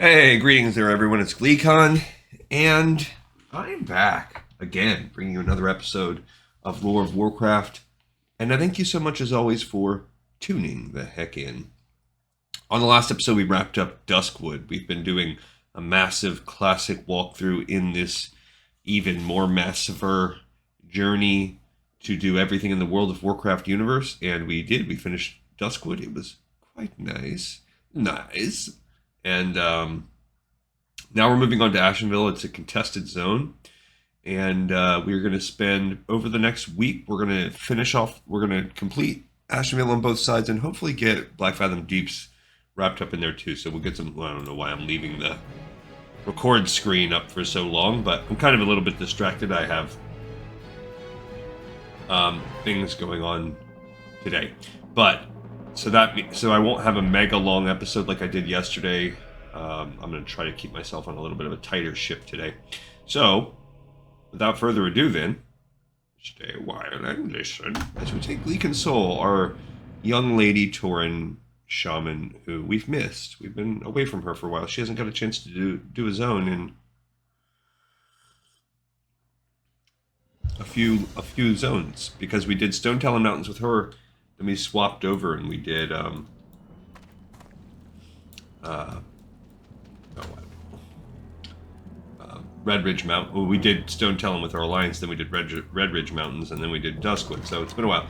Hey, greetings there, everyone. It's GleeCon, and I'm back again, bringing you another episode of Lore of Warcraft. And I thank you so much, as always, for tuning the heck in. On the last episode, we wrapped up Duskwood. We've been doing a massive classic walkthrough in this even more massiver journey to do everything in the World of Warcraft universe, and we did. We finished Duskwood. It was quite nice. Nice. And now we're moving on to Ashenvale. It's a contested zone. And we're going to spend, over the next week, we're going to finish off, we're going to complete Ashenvale on both sides and hopefully get Blackfathom Deeps wrapped up in there too. So we'll get some, I don't know why I'm leaving the record screen up for so long, but I'm kind of a little bit distracted. I have things going on today. But so I won't have a mega long episode like I did yesterday. I'm going to try to keep myself on a little bit of a tighter ship today. So, without further ado then, stay a while and listen as we take Glee Console, our young lady Tauren shaman who we've missed. We've been away from her for a while. She hasn't got a chance to do a zone in a few zones, because we did Stone Talon Mountains with her. Then we swapped over and we did Red Ridge Mountain. Well, we did Stone Talon with our alliance, then we did Red Ridge Mountains, and then we did Duskwood. So it's been a while.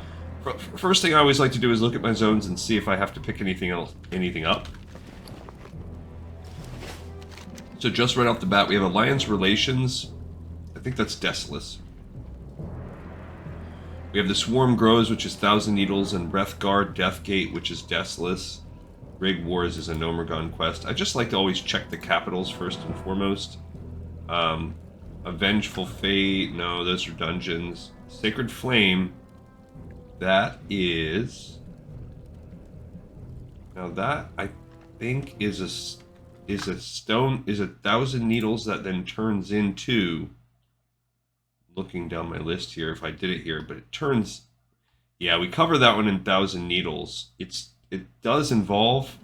First thing I always like to do is look at my zones and see if I have to pick anything up. So just right off the bat, we have Alliance Relations. I think that's Desolus. We have the Swarm Grows, which is Thousand Needles, and Breathguard Deathgate, which is Desolus. Rig Wars is a Nomergon quest. I just like to always check the capitals first and foremost. A Vengeful Fate, no, those are dungeons. Sacred Flame, that is... Now that, I think, is a stone, is a Thousand Needles that then turns into... Looking down my list here, if I did it here, but it turns... Yeah, we cover that one in Thousand Needles. It does involve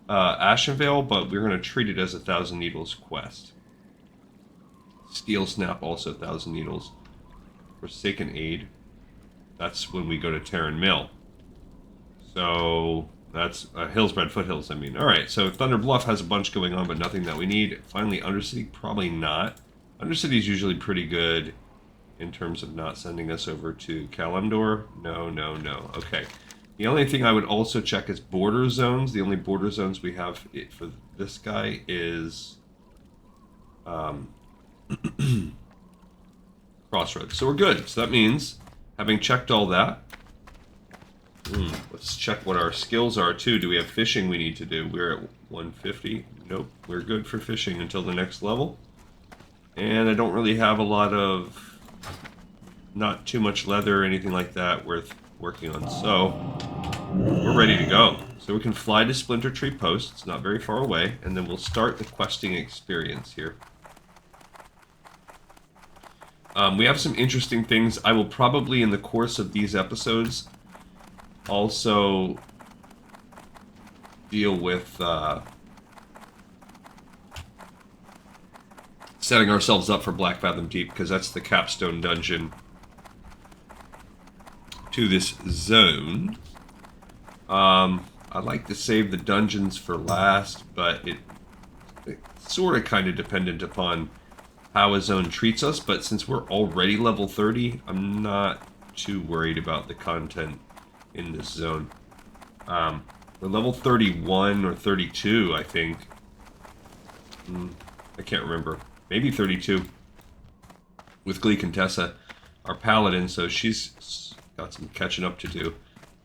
Ashenvale, but we're going to treat it as a Thousand Needles quest. Steel Snap, also Thousand Needles. Forsaken Aid, that's when we go to Terran Mill. So, that's Hillsbred Foothills, I mean. Alright, so Thunder Bluff has a bunch going on, but nothing that we need. Finally, Undercity, probably not. Undercity is usually pretty good in terms of not sending us over to Kalimdor. No. Okay. The only thing I would also check is border zones. The only border zones we have for this guy is Crossroads. So we're good. So that means, having checked all that, let's check what our skills are too. Do we have fishing we need to do? We're at 150. Nope. We're good for fishing until the next level. And I don't really have a lot of... Not too much leather or anything like that worth working on. So, we're ready to go. So we can fly to Splinter Tree Post. It's not very far away. And then we'll start the questing experience here. We have some interesting things. I will probably, in the course of these episodes, also deal with setting ourselves up for Blackfathom Deep, because that's the capstone dungeon to this zone. I'd like to save the dungeons for last, but it's sort of kind of dependent upon how a zone treats us, but since we're already level 30, I'm not too worried about the content in this zone. We're level 31 or 32, I think. I can't remember. Maybe 32. With Glee Contessa, our paladin, so she's got some catching up to do.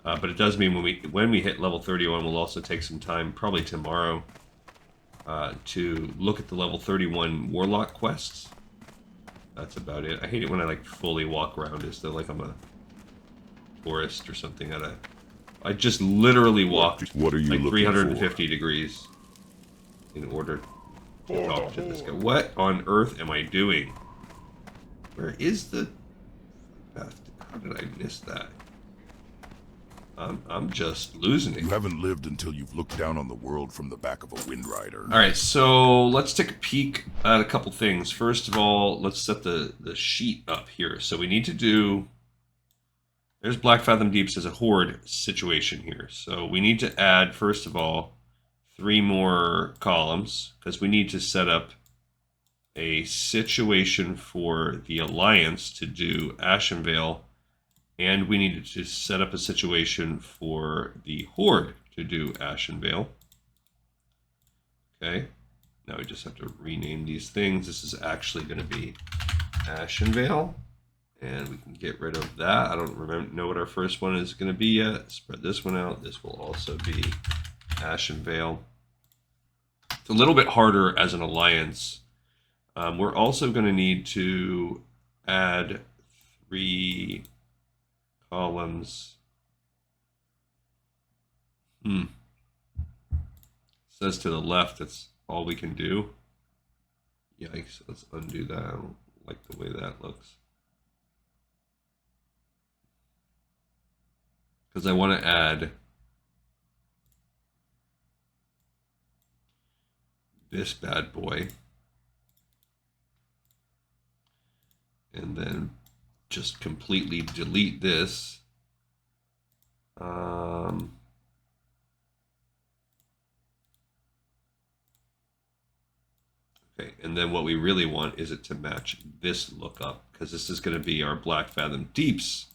But it does mean when we hit level 31, we'll also take some time, probably tomorrow, to look at the level 31 Warlock quests. That's about it. I hate it when I like fully walk around as though like I'm a tourist or something. I just literally walked like 350 degrees in order to talk to this guy. What on earth am I doing? Where is the path? How did I miss that? I'm just losing it. You haven't lived until you've looked down on the world from the back of a wind rider. All right, so let's take a peek at a couple things. First of all, let's set the sheet up here. So we need to do... There's Black Fathom Deeps as a horde situation here. So we need to add, first of all, 3 more columns, because we need to set up a situation for the Alliance to do Ashenvale, and we needed to set up a situation for the Horde to do Ashenvale. Okay, now we just have to rename these things. This is actually going to be Ashenvale, and we can get rid of that. I don't know what our first one is going to be yet. Spread this one out. This will also be Ashenvale. It's a little bit harder as an alliance. We're also going to need to add 3 columns. Says to the left, that's all we can do. Yikes, let's undo that. I don't like the way that looks. Because I want to add this bad boy. And then just completely delete this. Okay, and then what we really want is it to match this lookup, because this is going to be our Black Fathom Deeps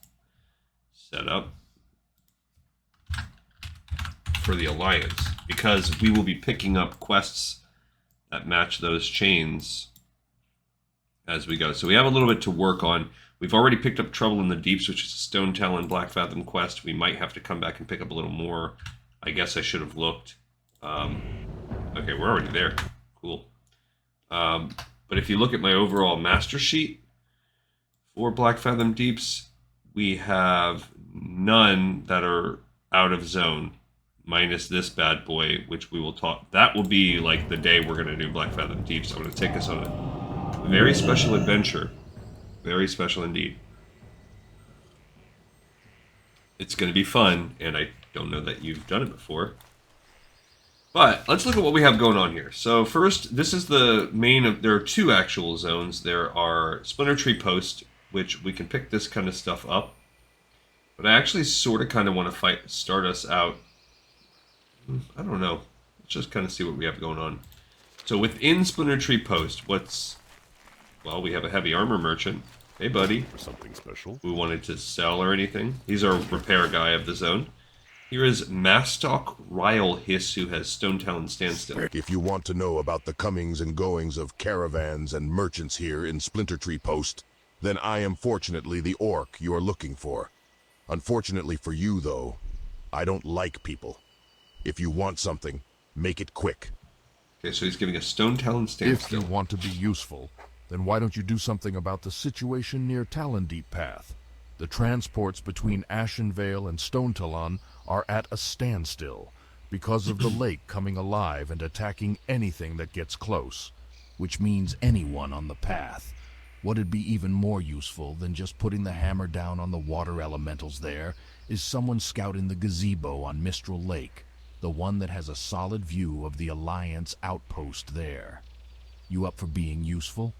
setup for the Alliance, because we will be picking up quests that match those chains as we go. So we have a little bit to work on. We've already picked up Trouble in the Deeps, which is a Stone Talon Black Fathom quest. We might have to come back and pick up a little more. I guess I should have looked. Okay, we're already there. Cool. But if you look at my overall master sheet for Black Fathom Deeps, we have none that are out of zone, minus this bad boy, which we will talk. That will be like the day we're going to do Black Fathom Deeps. I'm going to take us on a very special adventure. Very special indeed. It's going to be fun, and I don't know that you've done it before. But let's look at what we have going on here. So first, this is the main of... There are 2 actual zones. There are Splinter Tree Post, which we can pick this kind of stuff up. But I actually sort of kind of want to start us out... I don't know. Let's just kind of see what we have going on. So within Splinter Tree Post, well, we have a heavy armor merchant. Hey, buddy. For something special. We wanted to sell or anything. He's our repair guy of the zone. Here is Mastalk Ryle Hiss, who has Stone Talon Standstill. If you want to know about the comings and goings of caravans and merchants here in Splinter Tree Post, then I am fortunately the orc you are looking for. Unfortunately for you, though, I don't like people. If you want something, make it quick. Okay, so he's giving us Stone Talon Standstill. If you want to be useful, then why don't you do something about the situation near Talondeep Path? The transports between Ashenvale and Stone Talon are at a standstill because of the lake coming alive and attacking anything that gets close, which means anyone on the path. What'd be even more useful than just putting the hammer down on the water elementals there is someone scouting the gazebo on Mistral Lake, the one that has a solid view of the Alliance outpost there. You up for being useful?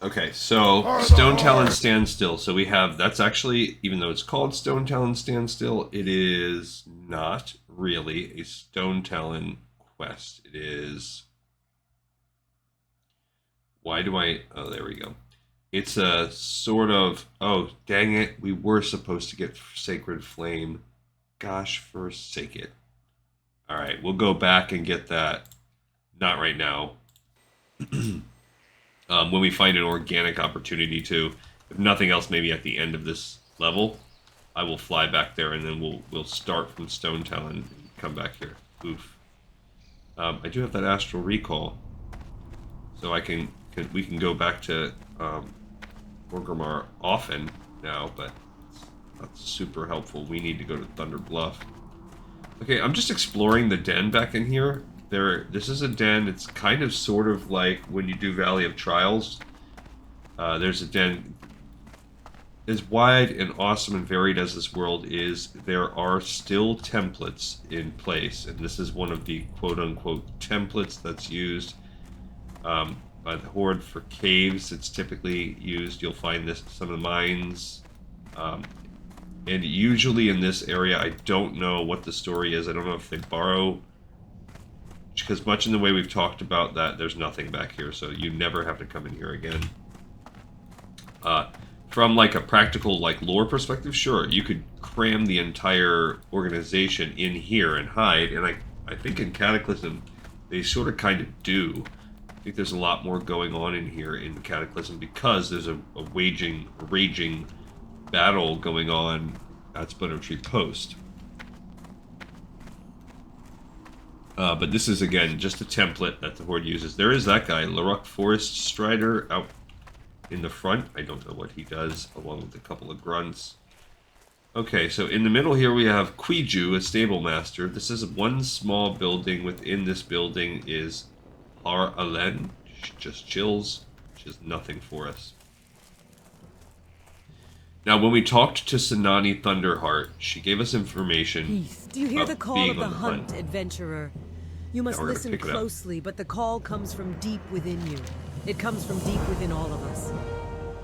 Okay, so Stone Talon Standstill. So we have, that's actually, even though it's called Stone Talon Standstill, it is not really a Stone Talon quest. It is, oh, there we go. It's a sort of, oh, dang it, we were supposed to get Sacred Flame. Gosh, forsake it. All right, we'll go back and get that. Not right now. When we find an organic opportunity to, if nothing else, maybe at the end of this level, I will fly back there and then we'll start from Stone Talon and come back here. Oof. I do have that Astral Recall, so we can go back to Orgrimmar often now, but it's not super helpful. We need to go to Thunder Bluff. Okay, I'm just exploring the den back in here. This is a den. It's kind of sort of like when you do Valley of Trials. There's a den. as wide and awesome and varied as this world is, there are still templates in place, and this is one of the quote-unquote templates that's used by the Horde for caves. It's typically used. You'll find this in some of the mines, and usually in this area, I don't know what the story is. I don't know if they borrow, because much in the way we've talked about that, there's nothing back here, so you never have to come in here again. From like a practical like lore perspective, sure, you could cram the entire organization in here and hide, and I think in Cataclysm they sort of kind of do. I think there's a lot more going on in here in Cataclysm because there's a raging battle going on at Splinter Tree Post. But this is again just a template that the Horde uses. There is that guy, Laruk Forest Strider, out in the front. I don't know what he does, along with a couple of grunts. Okay, so in the middle here we have Quiju, a stable master. This is one small building. Within this building is Har Alen, just chills, which is nothing for us. Now, when we talked to Sanani Thunderheart, she gave us information. Peace. Do you hear the call of the hunt, adventurer? You must listen closely, but the call comes from deep within you. It comes from deep within all of us.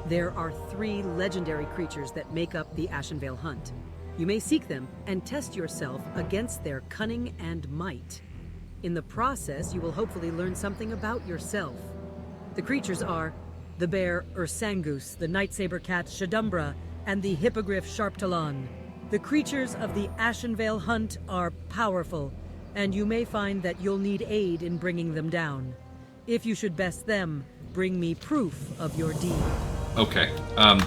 There are 3 legendary creatures that make up the Ashenvale Hunt. You may seek them and test yourself against their cunning and might. In the process, you will hopefully learn something about yourself. The creatures are the bear Ursangus, the nightsaber cat Shadumbra, and the hippogriff Sharptalon. The creatures of the Ashenvale Hunt are powerful, and you may find that you'll need aid in bringing them down. If you should best them, bring me proof of your deed. Okay,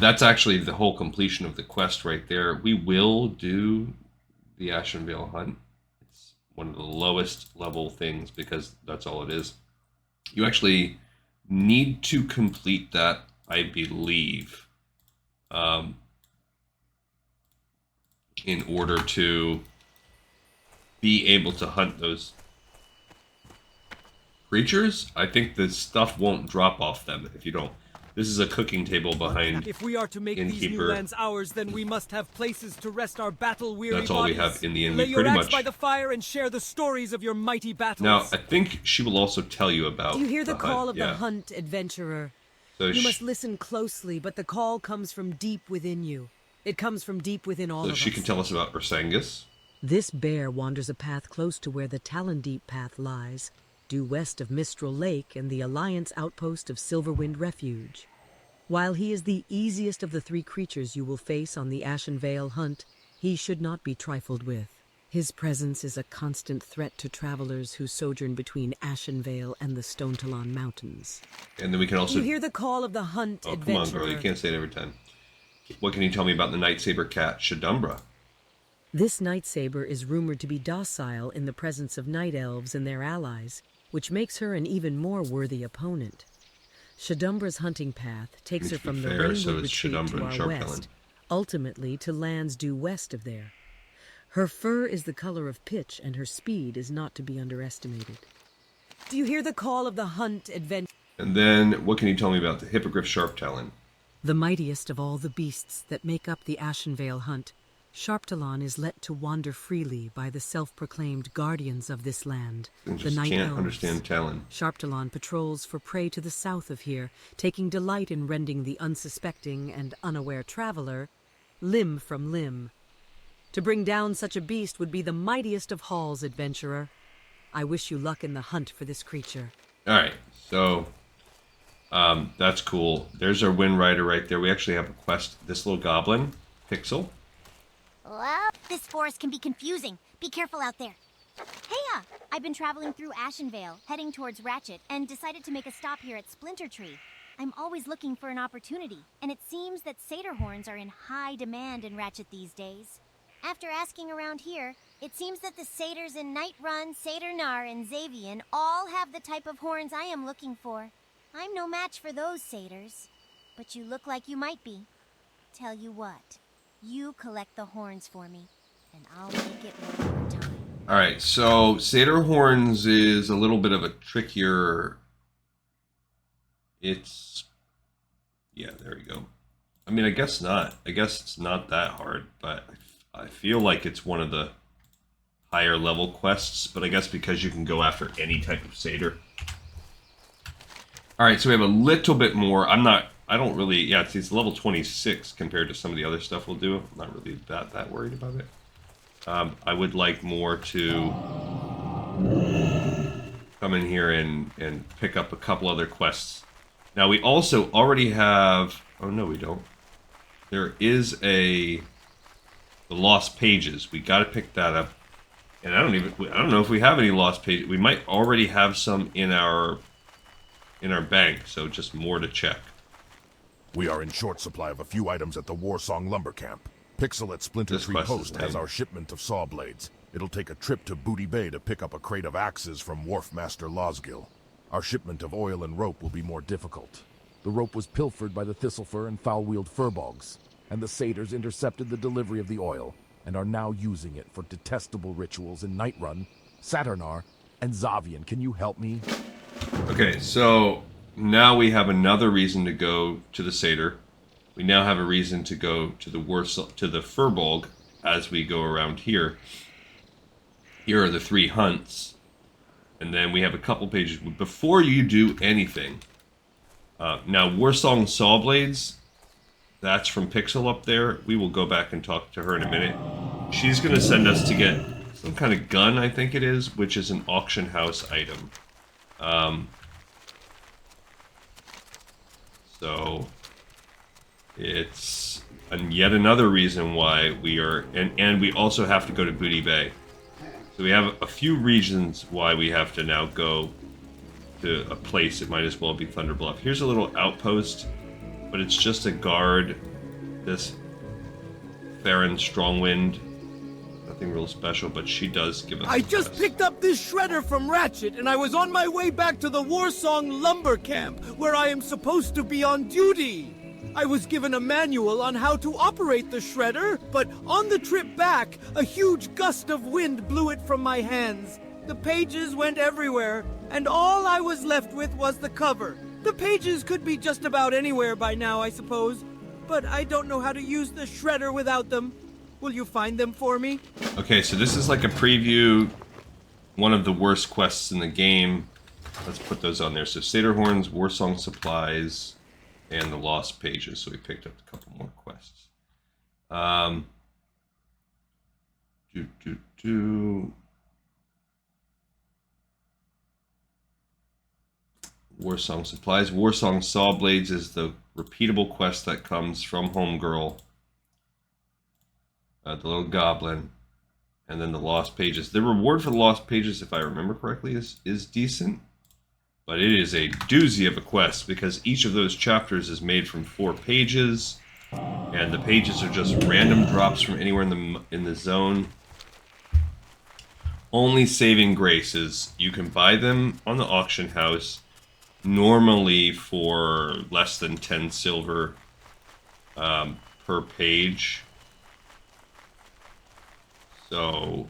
that's actually the whole completion of the quest right there. We will do the Ashenvale Hunt. It's one of the lowest level things because that's all it is. You actually need to complete that, I believe, in order to be able to hunt those creatures. I think the stuff won't drop off them if you don't. This is a cooking table behind. If we are to make these new lands ours, then we must have places to rest our battle-weary bodies. That's all we have in the inn. Lay your pretty axe much by the fire and share the stories of your mighty battles. Now, I think she will also tell you about. Do you hear the call of the hunt, adventurer? So you must listen closely, but the call comes from deep within you. It comes from deep within all of us. So she can tell us about Ursangus. This bear wanders a path close to where the Talondeep path lies, due west of Mistral Lake and the Alliance outpost of Silverwind Refuge. While he is the easiest of the 3 creatures you will face on the Ashenvale Hunt, he should not be trifled with. His presence is a constant threat to travelers who sojourn between Ashenvale and the Stonetalon Mountains. And then we can also... You hear the call of the hunt, oh, adventurer. come on, girl, you can't say it every time. What can you tell me about the nightsaber cat, Shadumbra? This nightsaber is rumored to be docile in the presence of night elves and their allies, which makes her an even more worthy opponent. Shadumbra's hunting path takes her from the Rainwood Retreat to our west, ultimately to lands due west of there. Her fur is the color of pitch, and her speed is not to be underestimated. Do you hear the call of the hunt, adventure? And then, what can you tell me about the Hippogriff Sharptalon? The mightiest of all the beasts that make up the Ashenvale Hunt, Sharptalon is let to wander freely by the self-proclaimed guardians of this land, the Night can't Elves. Understand Talon. Sharptalon patrols for prey to the south of here, taking delight in rending the unsuspecting and unaware traveler limb from limb. To bring down such a beast would be the mightiest of hauls, adventurer. I wish you luck in the hunt for this creature. All right, so that's cool. There's our Wind Rider right there. We actually have a quest. This little goblin, Pixel. Well, this forest can be confusing. Be careful out there. Heya! I've been traveling through Ashenvale, heading towards Ratchet, and decided to make a stop here at Splinter Tree. I'm always looking for an opportunity, and it seems that satyr horns are in high demand in Ratchet these days. After asking around here, it seems that the satyrs in Nightrun, Satyr and Xavian all have the type of horns I am looking for. I'm no match for those satyrs, but you look like you might be. Tell you what. You collect the horns for me, and I'll make it worth your time. Alright, so satyr horns is a little bit of a trickier... It's... Yeah, there we go. I mean, I guess not. I guess it's not that hard, but I feel like it's one of the higher level quests, but I guess because you can go after any type of satyr. Alright, so we have a little bit more. I don't really, yeah, it's level 26 compared to some of the other stuff we'll do. I'm not really that worried about it. I would like more to come in here and pick up a couple other quests. Now, we also already have, oh no, we don't. There is the Lost Pages. We got to pick that up. And I don't know if we have any Lost Pages. We might already have some in our bank, so just more to check. We are in short supply of a few items at the Warsong lumber camp. Pixel at Splinter Tree Post has our shipment of saw blades. It'll take a trip to Booty Bay to pick up a crate of axes from Wharfmaster Losgill. Our shipment of oil and rope will be more difficult. The rope was pilfered by the Thistlefur and foul-wheeled furbogs, and the satyrs intercepted the delivery of the oil and are now using it for detestable rituals in Nightrun, Saturnar, and Zavian. Can you help me? Okay, so now we have another reason to go to the satyr. We now have a reason to go to the Furbolg as we go around here. Here are the 3 hunts. And then we have a couple pages. Before you do anything, now Warsong Sawblades, that's from Pixel up there. We will go back and talk to her in a minute. She's going to send us to get some kind of gun, I think it is, which is an auction house item. So it's yet another reason why we are, and we also have to go to Booty Bay. So we have a few reasons why we have to now go to a place. It might as well be Thunder Bluff. Here's a little outpost, but it's just a guard. This Farron Strongwind, nothing real special, but she does give us. I just picked up this shredder from Ratchet, and I was on my way back to the Warsong lumber camp, where I am supposed to be on duty. I was given a manual on how to operate the shredder, but on the trip back, a huge gust of wind blew it from my hands. The pages went everywhere, and all I was left with was the cover. The pages could be just about anywhere by now, I suppose, but I don't know how to use the shredder without them. Will you find them for me? Okay, so this is like a preview, one of the worst quests in the game. Let's put those on there. So Satyr Horns, Warsong Supplies, and the Lost Pages. So we picked up a couple more quests. Warsong Supplies. Warsong Sawblades is the repeatable quest that comes from Homegirl. The little goblin. And then the Lost Pages. The reward for the Lost Pages, if I remember correctly, is decent. But it is a doozy of a quest, because each of those chapters is made from 4 pages. And the pages are just random drops from anywhere in the zone. Only saving grace is you can buy them on the auction house, normally for less than 10 silver per page. So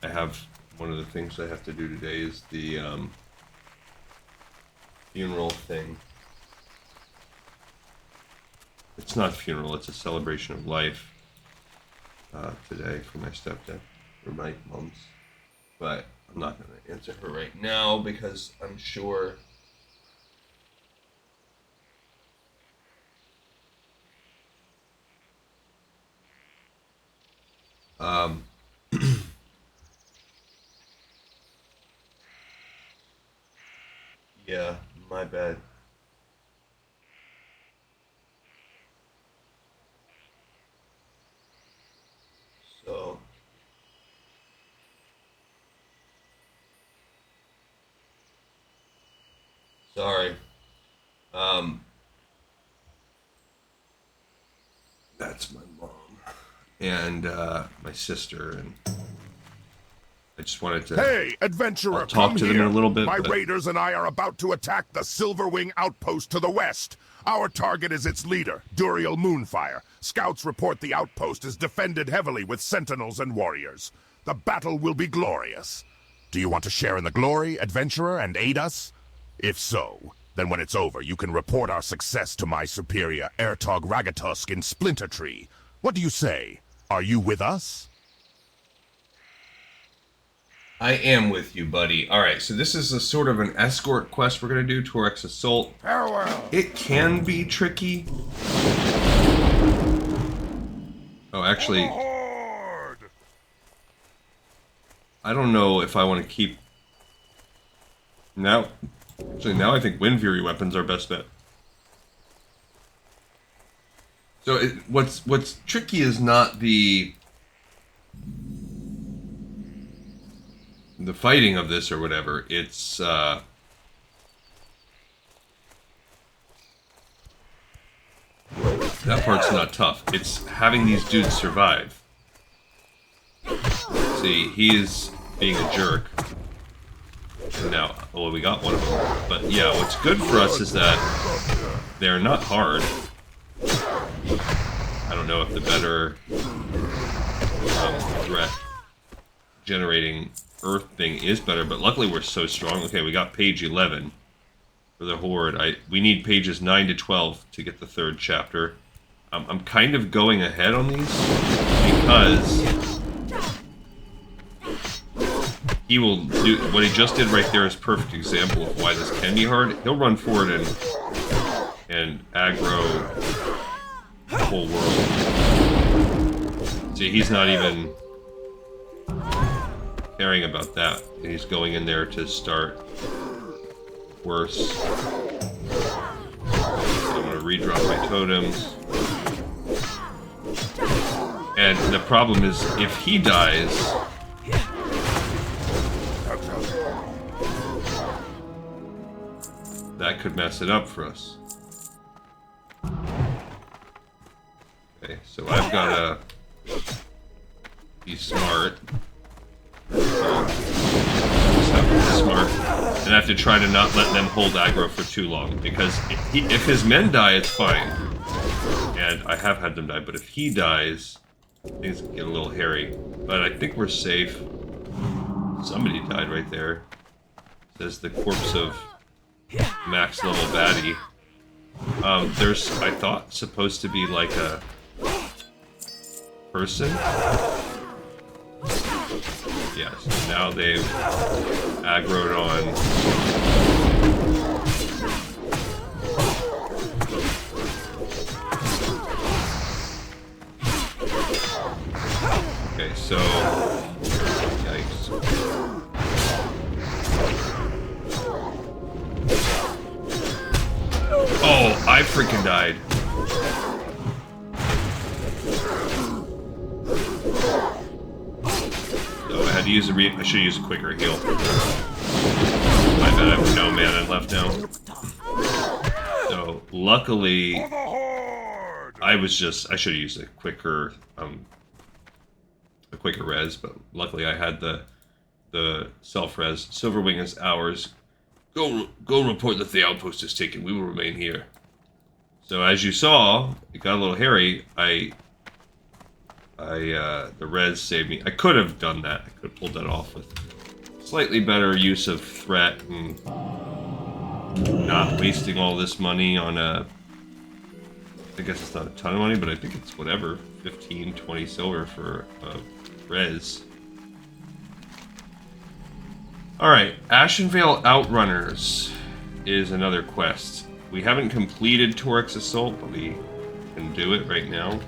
I have one of the things I have to do today is the funeral thing. It's not funeral, it's a celebration of life today for my stepdad, or my mom's. But I'm not going to answer her right now because I'm sure yeah, my bad. So sorry. That's my mom and my sister, and I just wanted to. Hey, adventurer, I'll talk come to them here. in a little bit. My but raiders and I are about to attack the Silverwing outpost to the west. Our target is its leader, Duriel Moonfire. Scouts report the outpost is defended heavily with sentinels and warriors. The battle will be glorious. Do you want to share in the glory, adventurer, and aid us? If so, Then when it's over, you can report our success to my superior, Ertog Ragatusk in Splinter Tree. What do you say? Are you with us? I am with you, buddy. Alright, so this is a sort of an escort quest we're going to do, Torek's Assault. Farewell. It can be tricky. Oh, actually, I don't know if I want to keep... Now, actually, now I think Wind Fury weapons are best bet. So what's tricky is not the fighting of this or whatever. It's that part's not tough. It's having these dudes survive. See, he is being a jerk. And now, well, we got one of them. But yeah, what's good for us is that they're not hard. I don't know if the better threat generating earth thing is better, but luckily we're so strong. Okay, we got page 11 for the Horde. We need pages 9 to 12 to get the third chapter. I'm kind of going ahead on these because he will do what he just did right there is a perfect example of why this can be hard. He'll run forward and aggro the whole world. See, he's not even caring about that. He's going in there to start worse. So I'm going to redrop my totems. And the problem is, if he dies, that could mess it up for us. Okay, so I've got to be smart. Smart. And I have to try to not let them hold aggro for too long, because if his men die, it's fine. And I have had them die, but if he dies, things get a little hairy. But I think we're safe. Somebody died right there. Says the corpse of max level baddie. There's, I thought, supposed to be like a person. Yes, now they've aggroed on. Okay, so yikes. Oh, I freaking died. I had to use I should use a quicker heal. I bet I have no mana left now. So luckily, I should have used a quicker res, but luckily I had the self res. Silverwing is ours. Go report that the outpost is taken. We will remain here. So as you saw, it got a little hairy. The res saved me. I could have done that. I could have pulled that off with slightly better use of threat and not wasting all this money on I guess it's not a ton of money, but I think it's whatever, 15, 20 silver for res. Alright, Ashenvale Outrunners is another quest. We haven't completed Torek's Assault, but we can do it right now.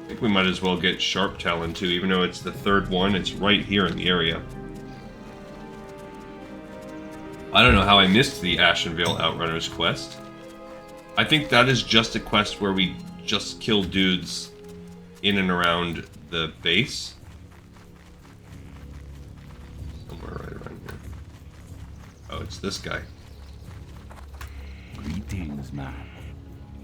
I think we might as well get Sharptalon too, even though it's the third one. It's right here in the area. I don't know how I missed the Ashenvale Outrunners quest. I think that is just a quest where we just kill dudes in and around the base. Somewhere right around here. Oh, it's this guy. Greetings, man.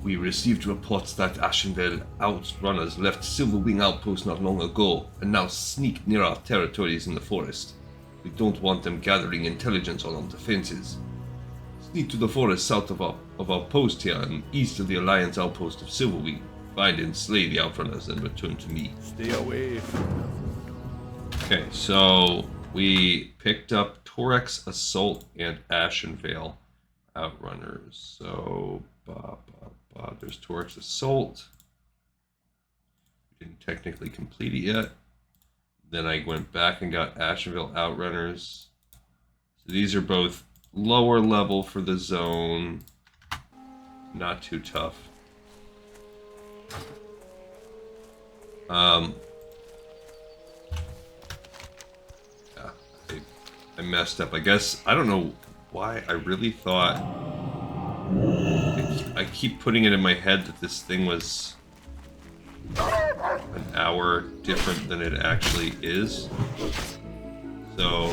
We received reports that Ashenvale Outrunners left Silverwing Outpost not long ago, and now sneak near our territories in the forest. We don't want them gathering intelligence on our defenses. Sneak to the forest south of our post here, and east of the Alliance outpost of Silverwing. Find and slay the Outrunners, and return to me. Stay away from them. Okay, so we picked up Torek's Assault and Ashenvale. Outrunners. So, there's Torek's Assault. Didn't technically complete it yet. Then I went back and got Ashenvale Outrunners. So these are both lower level for the zone. Not too tough. Yeah, I messed up. I guess, I don't know why I really thought... I keep putting it in my head that this thing was an hour different than it actually is. So,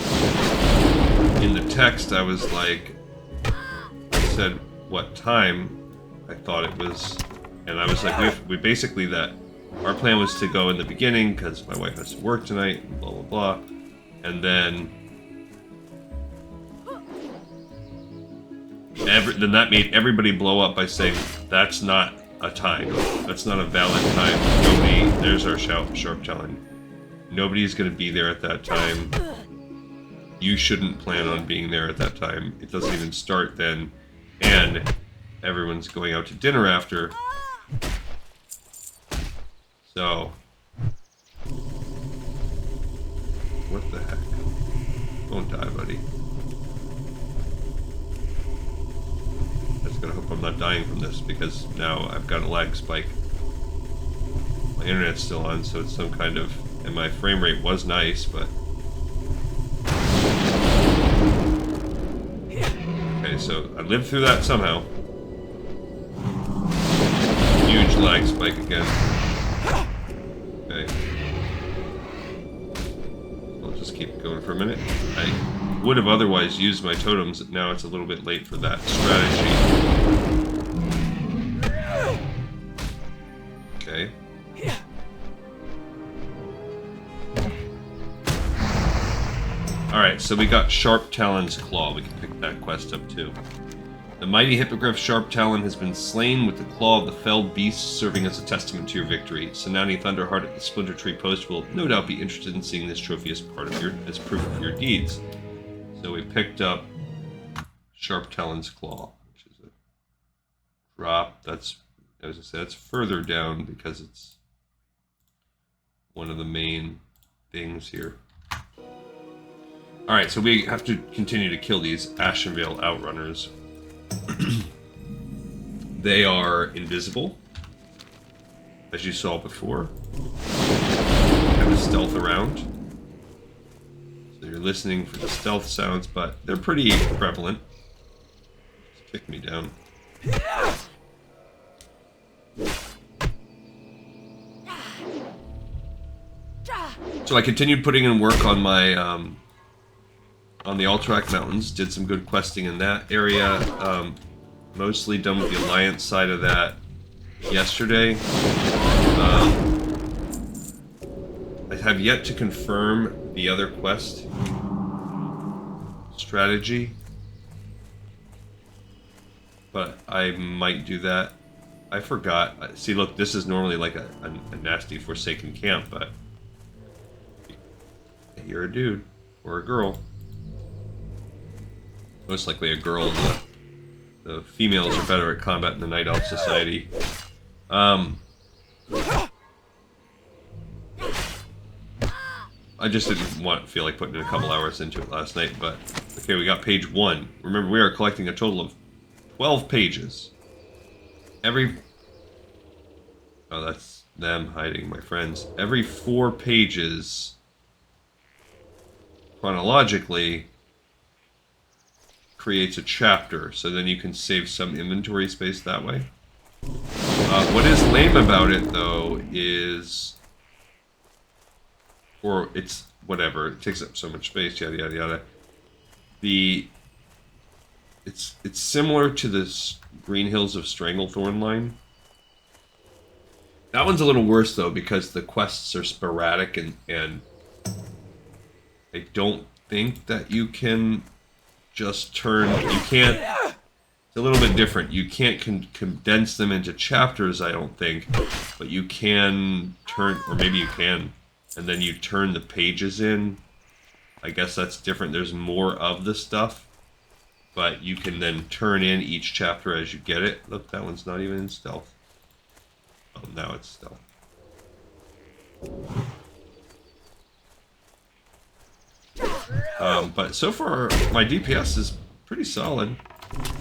in the text I was like, I said what time I thought it was, and I was like, we basically that, our plan was to go in the beginning because my wife has to work tonight, and blah blah blah, and then that made everybody blow up by saying, that's not a time. That's not a valid time. Nobody, there's our Sharptalon. Nobody's going to be there at that time. You shouldn't plan on being there at that time. It doesn't even start then. And everyone's going out to dinner after. So. What the heck? Don't die, buddy. I just gotta hope I'm not dying from this, because now I've got a lag spike. My internet's still on, so it's some kind of... And my frame rate was nice, but... Okay, so I lived through that somehow. Huge lag spike again. Okay. I'll just keep going for a minute. I would have otherwise used my totems, but now it's a little bit late for that strategy. Okay. Alright, so we got Sharptalon's Claw. We can pick that quest up too. The mighty hippogriff Sharptalon has been slain, with the claw of the felled beast serving as a testament to your victory. Senani Thunderheart at the Splinter Tree Post will no doubt be interested in seeing this trophy as part of as proof of your deeds. So we picked up Sharptalon's Claw, which is a drop. That's, as I said, it's further down because it's one of the main things here. Alright, so we have to continue to kill these Ashenvale Outrunners. They are invisible, as you saw before. Kind of stealth around. So you're listening for the stealth sounds, but they're pretty prevalent. Just kick me down. So I continued putting in work on my on the Alterac Mountains, did some good questing in that area. Mostly done with the Alliance side of that yesterday. I have yet to confirm the other quest strategy, but I might do that. I forgot. See, look, this is normally like a nasty Forsaken camp, but you're a dude or a girl. Most likely a girl. The females are better at combat in the Night Elf Society. I just didn't feel like putting in a couple hours into it last night, but... Okay, we got page 1. Remember, we are collecting a total of 12 pages. Oh, that's them hiding, my friends. Every 4 pages, chronologically, creates a chapter, so then you can save some inventory space that way. What is lame about it, though, is... Or it's whatever, it takes up so much space, yada yada yada. It's similar to this Green Hills of Stranglethorn line. That one's a little worse, though, because the quests are sporadic, and I don't think that you can just turn... You can't... It's a little bit different. You can't condense them into chapters, I don't think, but you can turn... Or maybe you can. And then you turn the pages in. I guess that's different. There's more of the stuff. but you can then turn in each chapter as you get it. Look, that one's not even in stealth. Oh, now it's stealth. But so far, my DPS is pretty solid.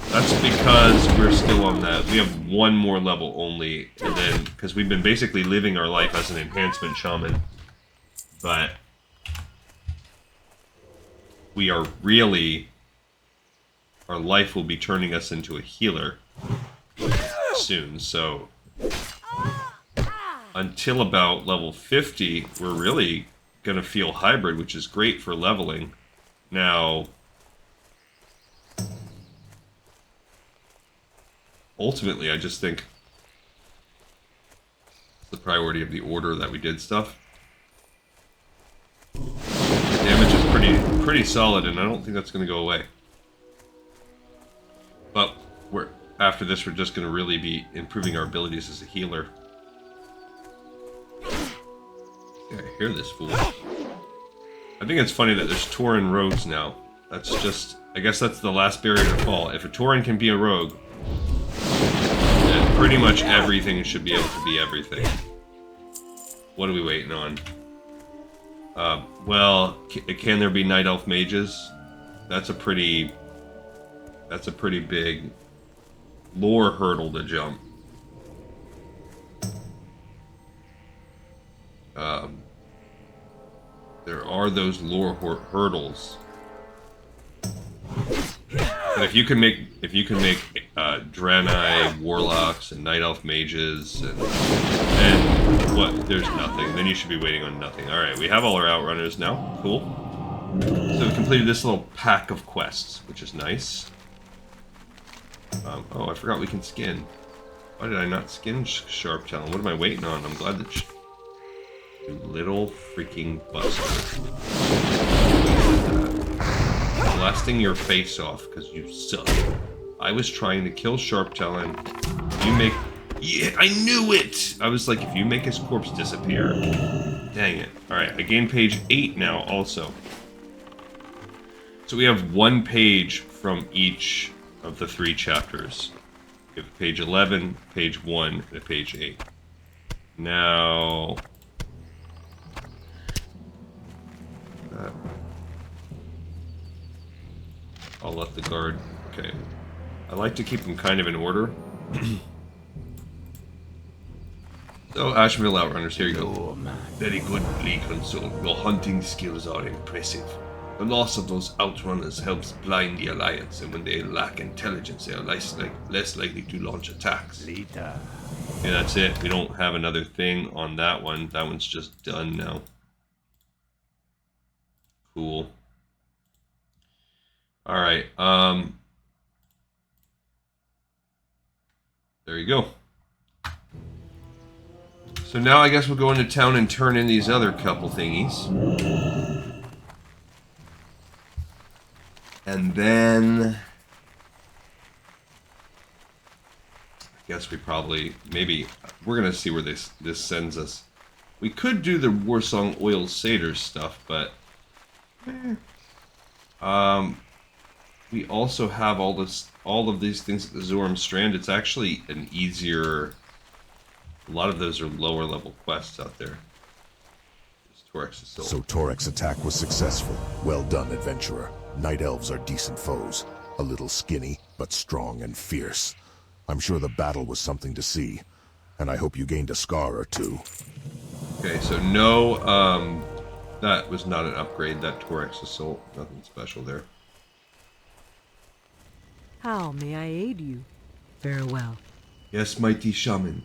That's because we're still on that. We have one more level only, and then because we've been basically living our life as an enhancement shaman, but we are really, our life will be turning us into a healer soon. So until about level 50, we're really gonna feel hybrid, which is great for leveling. Now, ultimately, I just think the priority of the order that we did stuff. The damage is pretty solid, and I don't think that's going to go away. But after this, we're just going to really be improving our abilities as a healer. Yeah, I hear this fool. I think it's funny that there's Tauren rogues now. That's just, I guess that's the last barrier to fall. If a Tauren can be a rogue, then pretty much everything should be able to be everything. What are we waiting on? Well, can there be Night Elf mages? That's a pretty big lore hurdle to jump. There are those lore hurdles. But if you can make Draenei warlocks and Night Elf mages and what, there's nothing. Then you should be waiting on nothing. All right, we have all our Outrunners now. Cool. So we completed this little pack of quests, which is nice. Oh, I forgot we can skin. Why did I not skin Sharptalon? What am I waiting on? I'm glad that you little freaking buster. Blasting your face off because you suck. I was trying to kill Sharptalon. You make... Yeah, I knew it! I was like, if you make his corpse disappear... Dang it. Alright, I gained page 8 now also. So we have one page from each of the 3 chapters. We have page 11, page 1, and a page 8. Now... I'll let the guard... Okay. I like to keep them kind of in order. So, Ashenvale Outrunners, here you go. Very good, Lee Console. Your hunting skills are impressive. The loss of those Outrunners helps blind the Alliance, and when they lack intelligence, they are less likely to launch attacks. Yeah, that's it. We don't have another thing on that one. That one's just done now. Cool. Alright, there you go. So now I guess we'll go into town and turn in these other couple thingies. And then... I guess we probably... Maybe... We're gonna see where this sends us. We could do the Warsong Oil Satyr stuff, but... we also have all of these things at the Zoram Strand. It's actually an easier... A lot of those are lower level quests out there. Torek's assault. So Torek's attack was successful. Well done, adventurer. Night Elves are decent foes. A little skinny, but strong and fierce. I'm sure the battle was something to see. And I hope you gained a scar or two. Okay, so no, that was not an upgrade, that Torek's assault. Nothing special there. How may I aid you? Farewell. Yes, mighty shaman.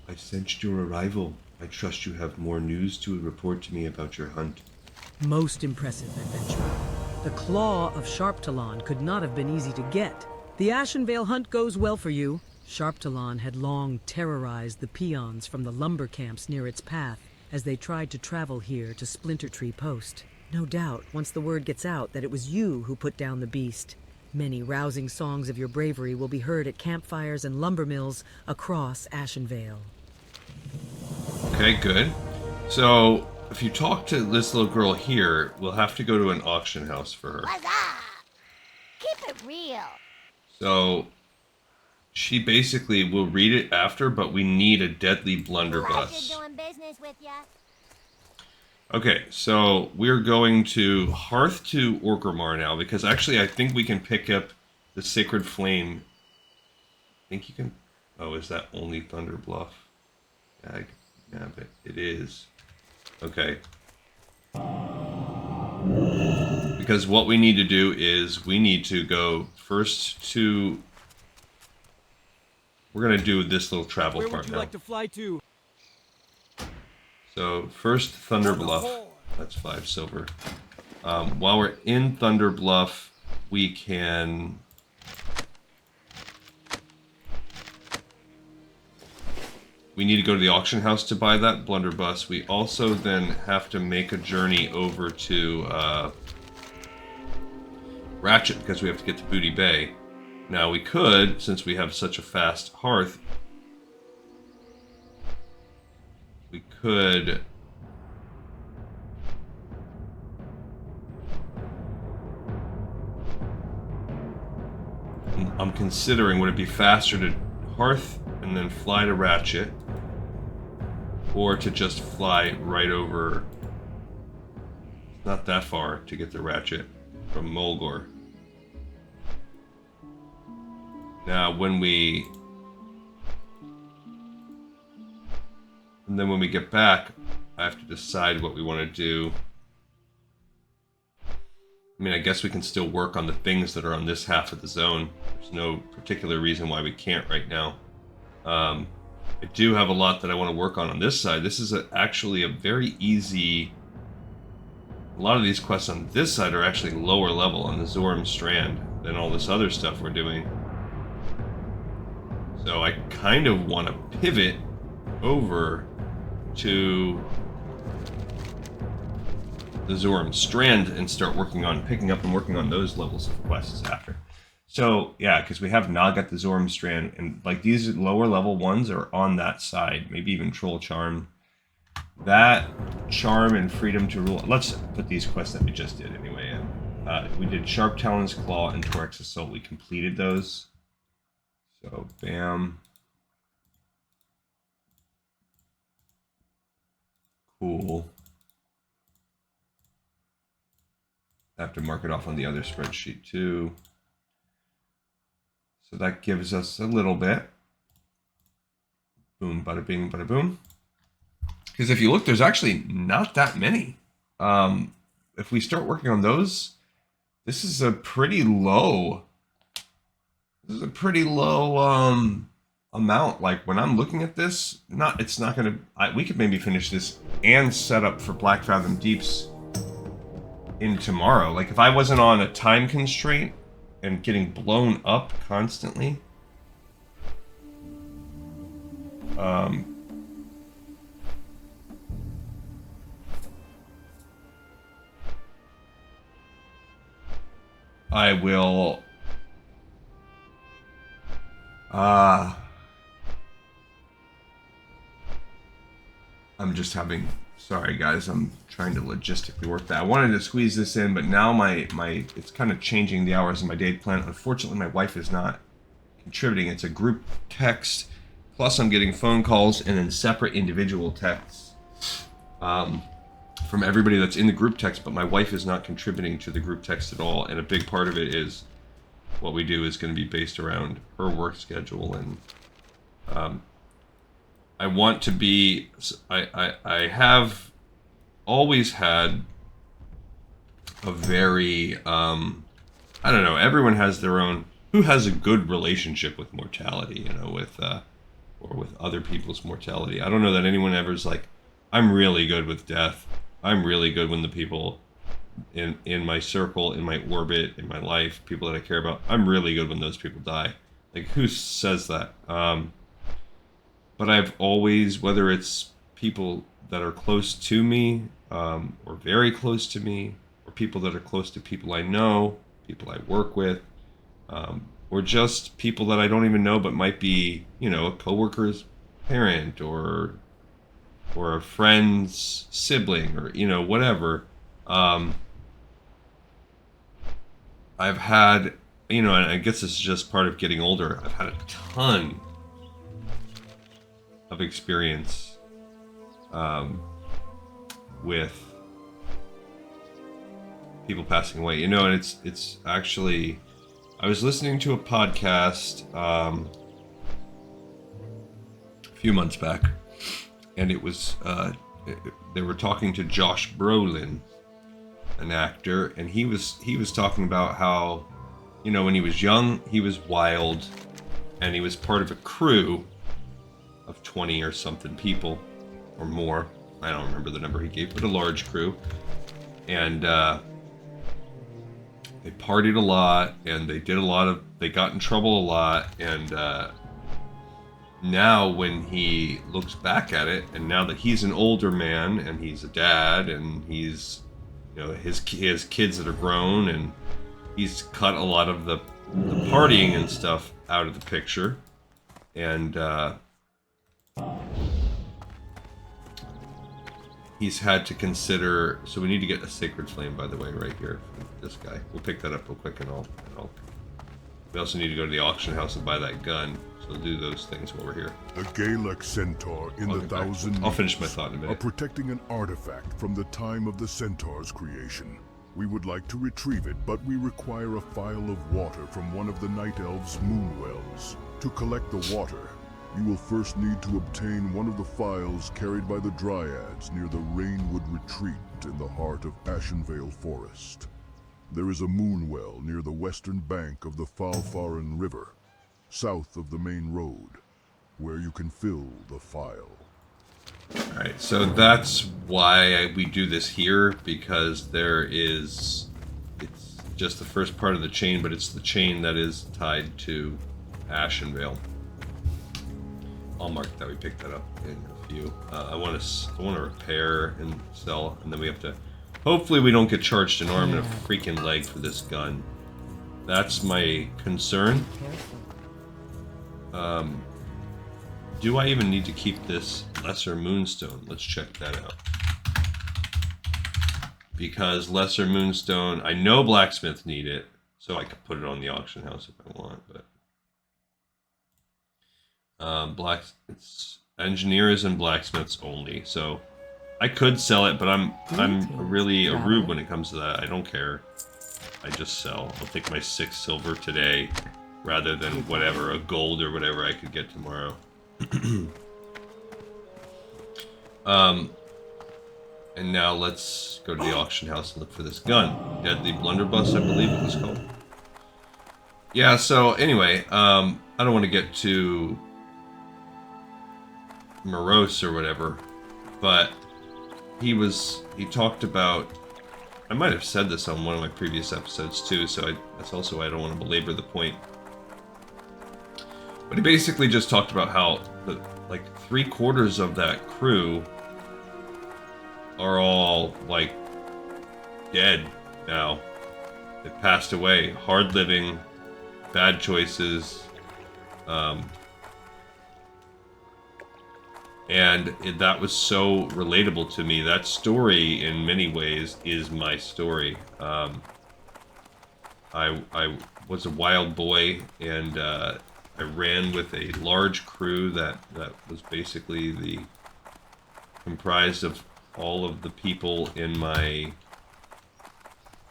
I sensed your arrival. I trust you have more news to report to me about your hunt. Most impressive, adventurer. The claw of Sharptalon could not have been easy to get. The Ashenvale Hunt goes well for you. Sharptalon had long terrorized the peons from the lumber camps near its path as they tried to travel here to Splinter Tree Post. No doubt, once the word gets out that it was you who put down the beast, many rousing songs of your bravery will be heard at campfires and lumber mills across Ashenvale. Okay, good. So, if you talk to this little girl here, we'll have to go to an auction house for her. Keep it real. So she basically will read it after, but we need a deadly Pleasure blunderbuss. doing business with ya. Okay, so we're going to Hearth to Orgrimmar now, because actually I think we can pick up the Sacred Flame. I think you can... Oh, is that only Thunder Bluff? Yeah, but it is. Okay. Because what we need to do is we need to go first to... We're going to do this little travel Where part would you now. like to fly to? So first Thunder Bluff. That's 5 silver. While we're in Thunder Bluff, we can... We need to go to the auction house to buy that blunderbuss. We also then have to make a journey over to Ratchet, because we have to get to Booty Bay. Now we could, since we have such a fast Hearth, we could... I'm considering, would it be faster to Hearth and then fly to Ratchet, or to just fly right over... It's not that far to get to Ratchet from Mulgore. Now, when we... And then when we get back, I have to decide what we want to do. I mean, I guess we can still work on the things that are on this half of the zone. There's no particular reason why we can't right now. I do have a lot that I want to work on this side. This is actually a very easy... A lot of these quests on this side are actually lower level on the Zoram Strand than all this other stuff we're doing. So I kind of want to pivot over to the Zoram Strand and start picking up and working on those levels of quests after. So, yeah, because we have Naga at the Zoram Strand, and like these lower level ones are on that side, maybe even Troll Charm. That Charm and Freedom to Rule. Let's put these quests that we just did anyway in. We did Sharptalon's Claw and Torek's Assault. We completed those. So, bam. Cool. I have to mark it off on the other spreadsheet too. So that gives us a little bit. Boom, bada bing, bada boom. Because if you look, there's actually not that many. If we start working on those, this is a pretty low. This is a pretty low amount. Like when I'm looking at this, it's not gonna. We could maybe finish this and set up for Black Fathom Deeps in tomorrow. Like if I wasn't on a time constraint and getting blown up constantly. I will I'm just having, sorry guys, I'm trying to logistically work that. I wanted to squeeze this in, but now my it's kind of changing the hours of my day plan. Unfortunately, my wife is not contributing. It's a group text, plus I'm getting phone calls and then separate individual texts from everybody that's in the group text, but my wife is not contributing to the group text at all, and a big part of it is what we do is going to be based around her work schedule, and I want to be, I have always had a very, I don't know, everyone has their own, who has a good relationship with mortality, you know, with, or with other people's mortality. I don't know that anyone ever's like, I'm really good with death. I'm really good when the people in my circle, in my orbit, in my life, people that I care about, I'm really good when those people die. Like, who says that? But I've always, whether it's people that are close to me, or very close to me, or people that are close to people I know, people I work with, or just people that I don't even know but might be, you know, a coworker's parent or a friend's sibling, or, you know, whatever. I've had you know, and I guess this is just part of getting older. I've had a ton of experience with people passing away, you know, and it's actually, I was listening to a podcast a few months back, and it was they were talking to Josh Brolin, an actor, and he was talking about how, you know, when he was young, he was wild, and he was part of a crew of 20 or something people, or more. I don't remember the number he gave, but a large crew. And they partied a lot, and they got in trouble a lot, and now when he looks back at it, and now that he's an older man, and he's a dad, and he's, you know, his kids that are grown, and he's cut a lot of the partying and stuff out of the picture, and he's had to consider. So we need to get a sacred flame, by the way, right here for this guy. We'll pick that up real quick, and I'll we also need to go to the auction house and buy that gun. So we'll do those things while we're here. A Galek centaur in the Thousand I'll finish my Years thought in a minute. are protecting an artifact from the time of the centaur's creation. We would like to retrieve it, but we require a phial of water from one of the Night Elves' moon wells. To collect the water, you will first need to obtain one of the phials carried by the Dryads near the Rainwood Retreat in the heart of Ashenvale Forest. There is a moon well near the western bank of the Falfaran River, south of the main road, where you can fill the phial. Alright, so that's why we do this here, because it's just the first part of the chain, but it's the chain that is tied to Ashenvale. I'll mark that we picked that up in a few. I want to repair and sell, and then we have to. Hopefully, we don't get charged an arm and a freaking leg for this gun. That's my concern. Do I even need to keep this Lesser Moonstone? Let's check that out. Because Lesser Moonstone, I know blacksmiths need it, so I could put it on the auction house if I want, but it's engineers and blacksmiths only, so I could sell it, but I'm really a rube when it comes to that. I don't care. I just sell. I'll take my 6 silver today rather than whatever, a gold or whatever I could get tomorrow. And now let's go to the auction house and look for this gun. Deadly Blunderbuss, I believe it was called. Yeah, so anyway, I don't want to get too morose or whatever, but he talked about, I might have said this on one of my previous episodes too, so that's also why I don't want to belabor the point. But he basically just talked about how like 3/4 of that crew are all like dead now. They passed away, hard living, bad choices, and that was so relatable to me. That story, in many ways, is my story. I was a wild boy, and I ran with a large crew that was basically comprised of all of the people in my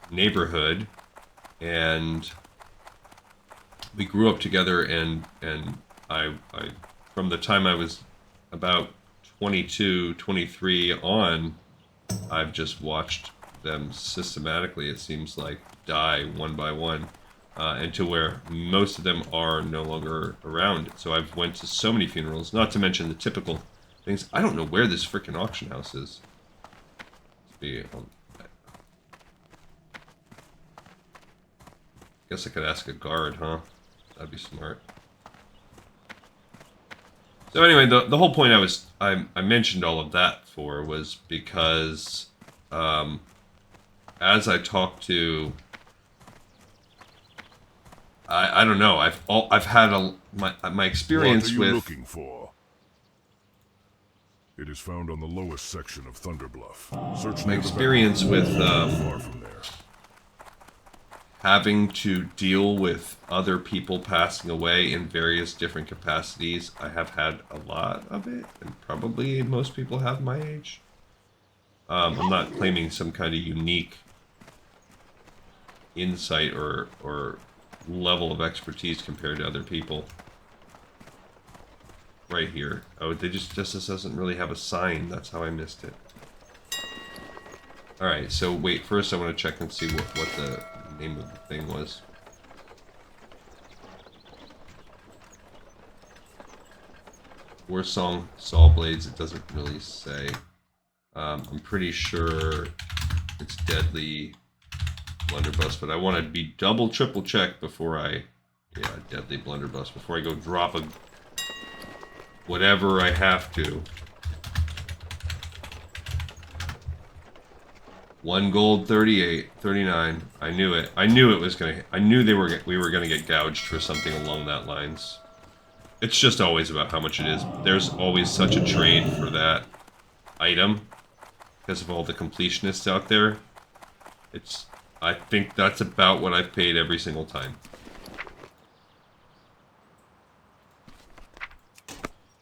neighborhood, and we grew up together, and I from the time I was about 22, 23 on, I've just watched them systematically, it seems like, die one by one, and to where most of them are no longer around. So I've went to so many funerals, not to mention the typical things. I don't know where this freaking auction house is. Guess I could ask a guard, huh? That'd be smart. So anyway, the whole point I mentioned all of that for was because as I talked to, I don't know, I've had my experience with. What are you looking for? It is found on the lowest section of Thunderbluff. Search my experience with far from there. having to deal with other people passing away in various different capacities. I have had a lot of it, and probably most people have my age. I'm not claiming some kind of unique insight or level of expertise compared to other people. Right here. Oh, Justice doesn't really have a sign. That's how I missed it. Alright, so wait, first I want to check and see what the name of the thing was. Warsong Saw Blades, it doesn't really say. I'm pretty sure it's Deadly Blunderbuss, but I want to be double, triple check before I... Yeah, Deadly Blunderbuss, before I go drop a... whatever I have to. 1 gold, 38, 39. I knew it. I knew it was gonna... I knew we were gonna get gouged for something along that lines. It's just always about how much it is. There's always such a trade for that item. Because of all the completionists out there. I think that's about what I've paid every single time.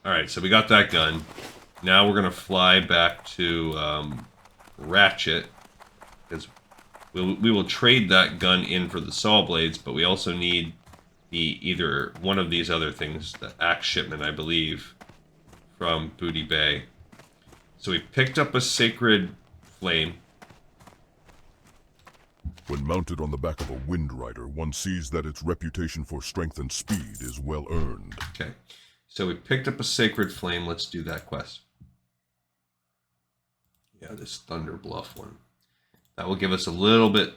Alright, so we got that gun. Now we're gonna fly back to Ratchet. Because we will trade that gun in for the saw blades, but we also need either one of these other things, the axe shipment, I believe, from Booty Bay. So we picked up a sacred flame. When mounted on the back of a Wind Rider, one sees that its reputation for strength and speed is well earned. Okay, so we picked up a sacred flame. Let's do that quest. Yeah, this Thunder Bluff one. That will give us a little bit...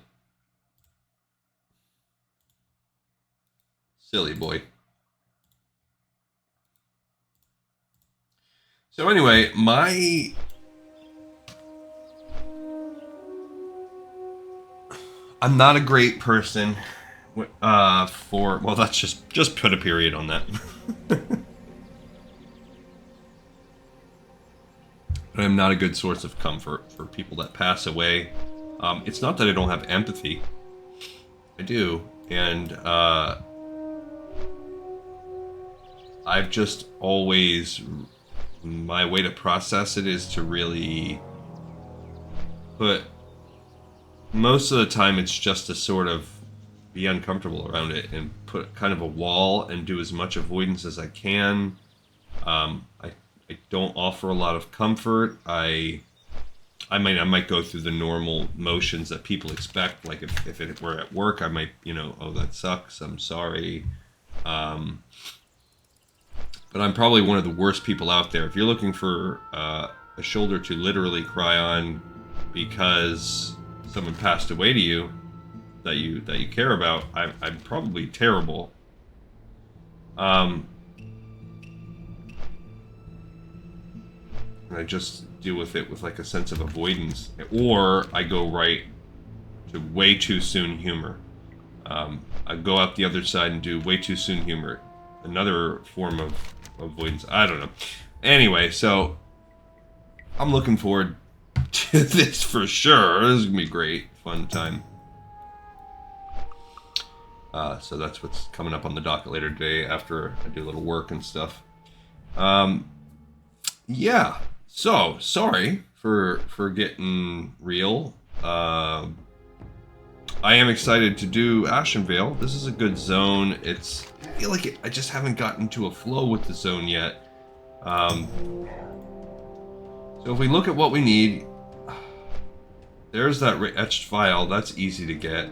Silly boy. So anyway, I'm not a great person for... Well, that's just put a period on that. But I'm not a good source of comfort for people that pass away. It's not that I don't have empathy. I do. And I've just always... My way to process it is to really put... Most of the time it's just to sort of be uncomfortable around it and put kind of a wall and do as much avoidance as I can. I don't offer a lot of comfort. I might go through the normal motions that people expect. Like if it were at work, I might, oh, that sucks, I'm sorry. But I'm probably one of the worst people out there. If you're looking for a shoulder to literally cry on because someone passed away to you that you care about, I'm probably terrible. And I just deal with it with like a sense of avoidance, or I go right to way too soon humor. I go out the other side and do way too soon humor. Another form of avoidance. I don't know. Anyway, so I'm looking forward to this for sure. This is gonna be great, fun time. So that's what's coming up on the docket later today after I do a little work and stuff. Yeah. So sorry for getting real. I am excited to do Ashenvale. This is a good zone. I feel like I just haven't gotten to a flow with the zone yet. So if we look at what we need, there's that etched file. That's easy to get.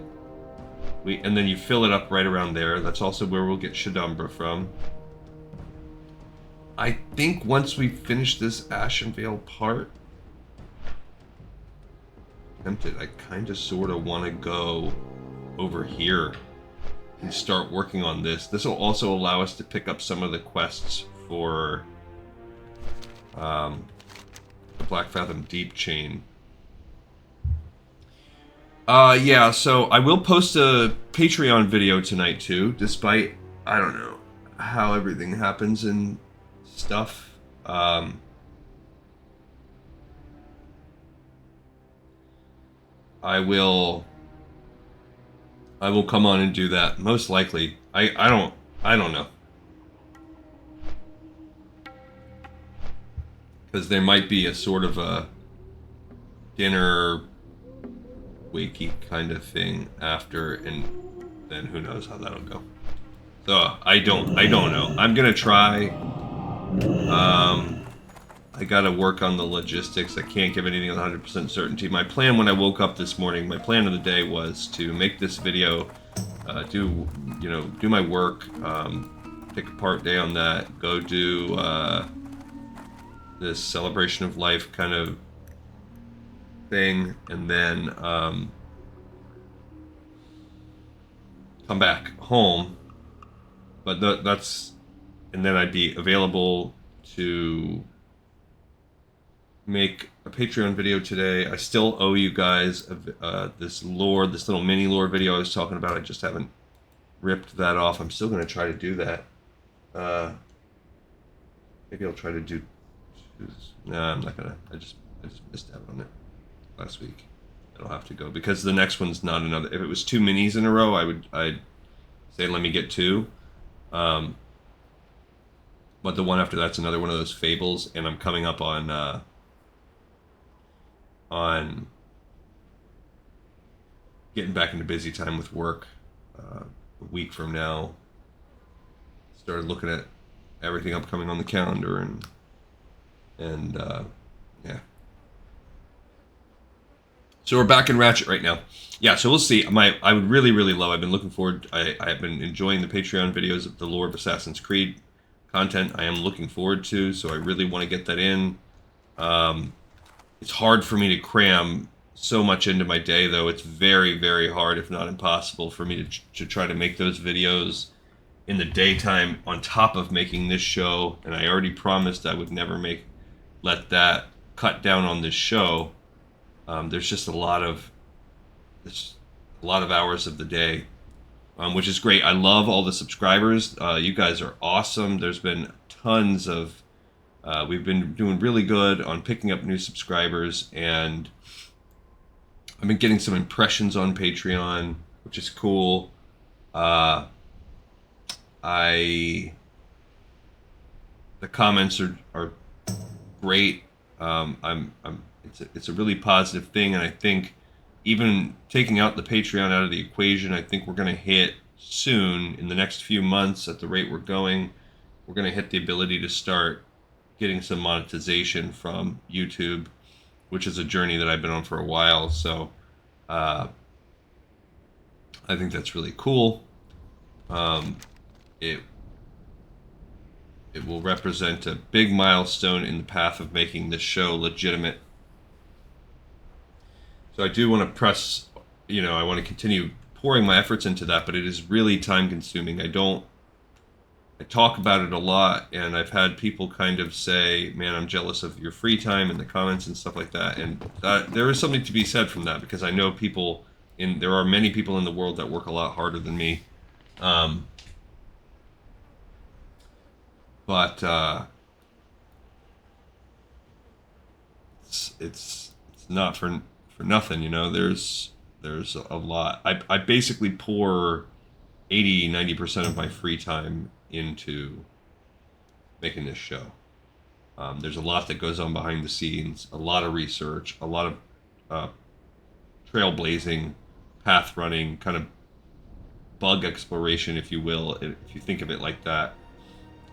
And then you fill it up right around there. That's also where we'll get Shadumbra from. I think once we finish this Ashenvale part, tempted, I kind of sort of want to go over here and start working on this. This will also allow us to pick up some of the quests for the Black Fathom Deep chain. Yeah, so I will post a Patreon video tonight too, despite, I don't know, how everything happens and stuff. I will I will come on and do that. Most likely. I don't know. Because there might be a sort of a dinner wakey kind of thing after, and then who knows how that'll go. So I don't know. I'm gonna try. I gotta work on the logistics. I can't give anything with 100% certainty. My plan when I woke up this morning, my plan of the day was to make this video, do my work, take a part day on that, go do this celebration of life kind of thing, and then come back home. But and then I'd be available to make a Patreon video today. I still owe you guys this little mini lore video I was talking about. I just haven't ripped that off. I'm still going to try to do that. Maybe I'll try to do... No, I'm not going to. I just missed out on it last week. It'll have to go because the next one's not another... If it was 2 minis in a row, I'd say let me get 2. But the one after that's another one of those fables, and I'm coming up on getting back into busy time with work. A week from now, started looking at everything upcoming on the calendar, and yeah. So we're back in Ratchet right now. Yeah, so we'll see. I would really love. I've been looking forward. I have been enjoying the Patreon videos of the lore of Assassin's Creed content. I am looking forward to, so I really want to get that in. It's hard for me to cram so much into my day, though. It's very hard, if not impossible, for me to try to make those videos in the daytime on top of making this show. And I already promised I would never let that cut down on this show. There's just a lot of hours of the day, which is great. I love all the subscribers. You guys are awesome. There's been tons of... we've been doing really good on picking up new subscribers, and I've been getting some impressions on Patreon, which is cool. The comments are great. It's a really positive thing, and I think even taking out the Patreon out of the equation, I think we're going to hit soon, in the next few months, at the rate we're going, we're going to hit the ability to start getting some monetization from YouTube, which is a journey that I've been on for a while. So I think that's really cool. It will represent a big milestone in the path of making this show legitimate. So I do want to press, I want to continue pouring my efforts into that, but it is really time consuming. I talk about it a lot, and I've had people kind of say, man, I'm jealous of your free time in the comments and stuff like that. And there is something to be said from that, because I know there are many people in the world that work a lot harder than me. But it's not for nothing, there's a lot. I basically pour 80-90% of my free time into making this show. There's a lot that goes on behind the scenes, a lot of research, a lot of trailblazing, path running, kind of bug exploration, if you will, if you think of it like that,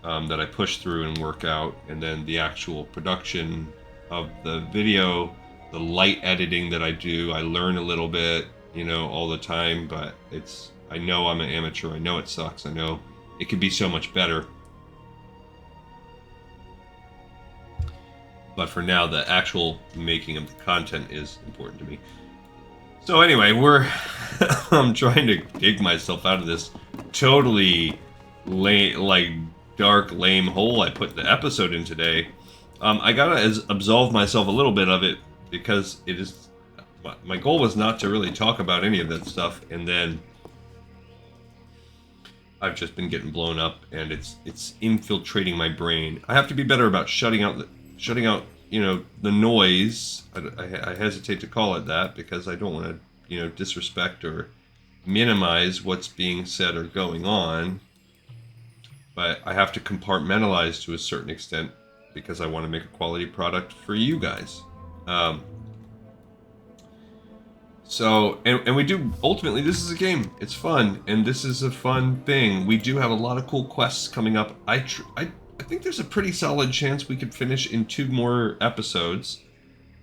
that I push through and work out, and then the actual production of the video, the light editing that I do. I learn a little bit, all the time, but I know I'm an amateur. I know it sucks. I know it could be so much better. But for now, the actual making of the content is important to me. So anyway, I'm trying to dig myself out of this totally dark, lame hole I put the episode in today. I gotta absolve myself a little bit of it, because it is... My goal was not to really talk about any of that stuff, and then I've just been getting blown up, and it's infiltrating my brain. I have to be better about shutting out the noise. I hesitate to call it that, because I don't want to disrespect or minimize what's being said or going on, but I have to compartmentalize to a certain extent because I want to make a quality product for you guys. So, and we do, ultimately, this is a game. It's fun, and this is a fun thing. We do have a lot of cool quests coming up. I think there's a pretty solid chance we could finish in 2 more episodes.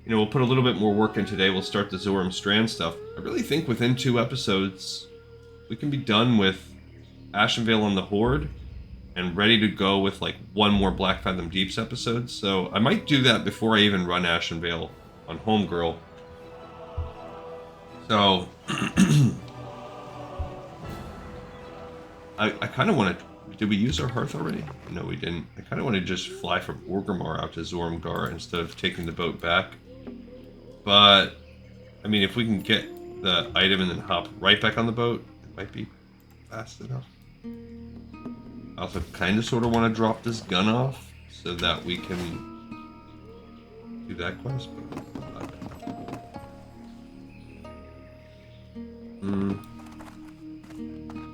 You know, we'll put a little bit more work in today. We'll start the Zoram Strand stuff. I really think within 2 episodes, we can be done with Ashenvale and the Horde, and ready to go with, like, 1 more Black Fathom Deeps episode. So, I might do that before I even run Ashenvale on Homegirl. So, I kind of want to... Did we use our hearth already? No, we didn't. I kind of want to just fly from Orgrimmar out to Zoramgar instead of taking the boat back. But, I mean, if we can get the item and then hop right back on the boat, it might be fast enough. I also kind of sort of want to drop this gun off so that we can do that quest, but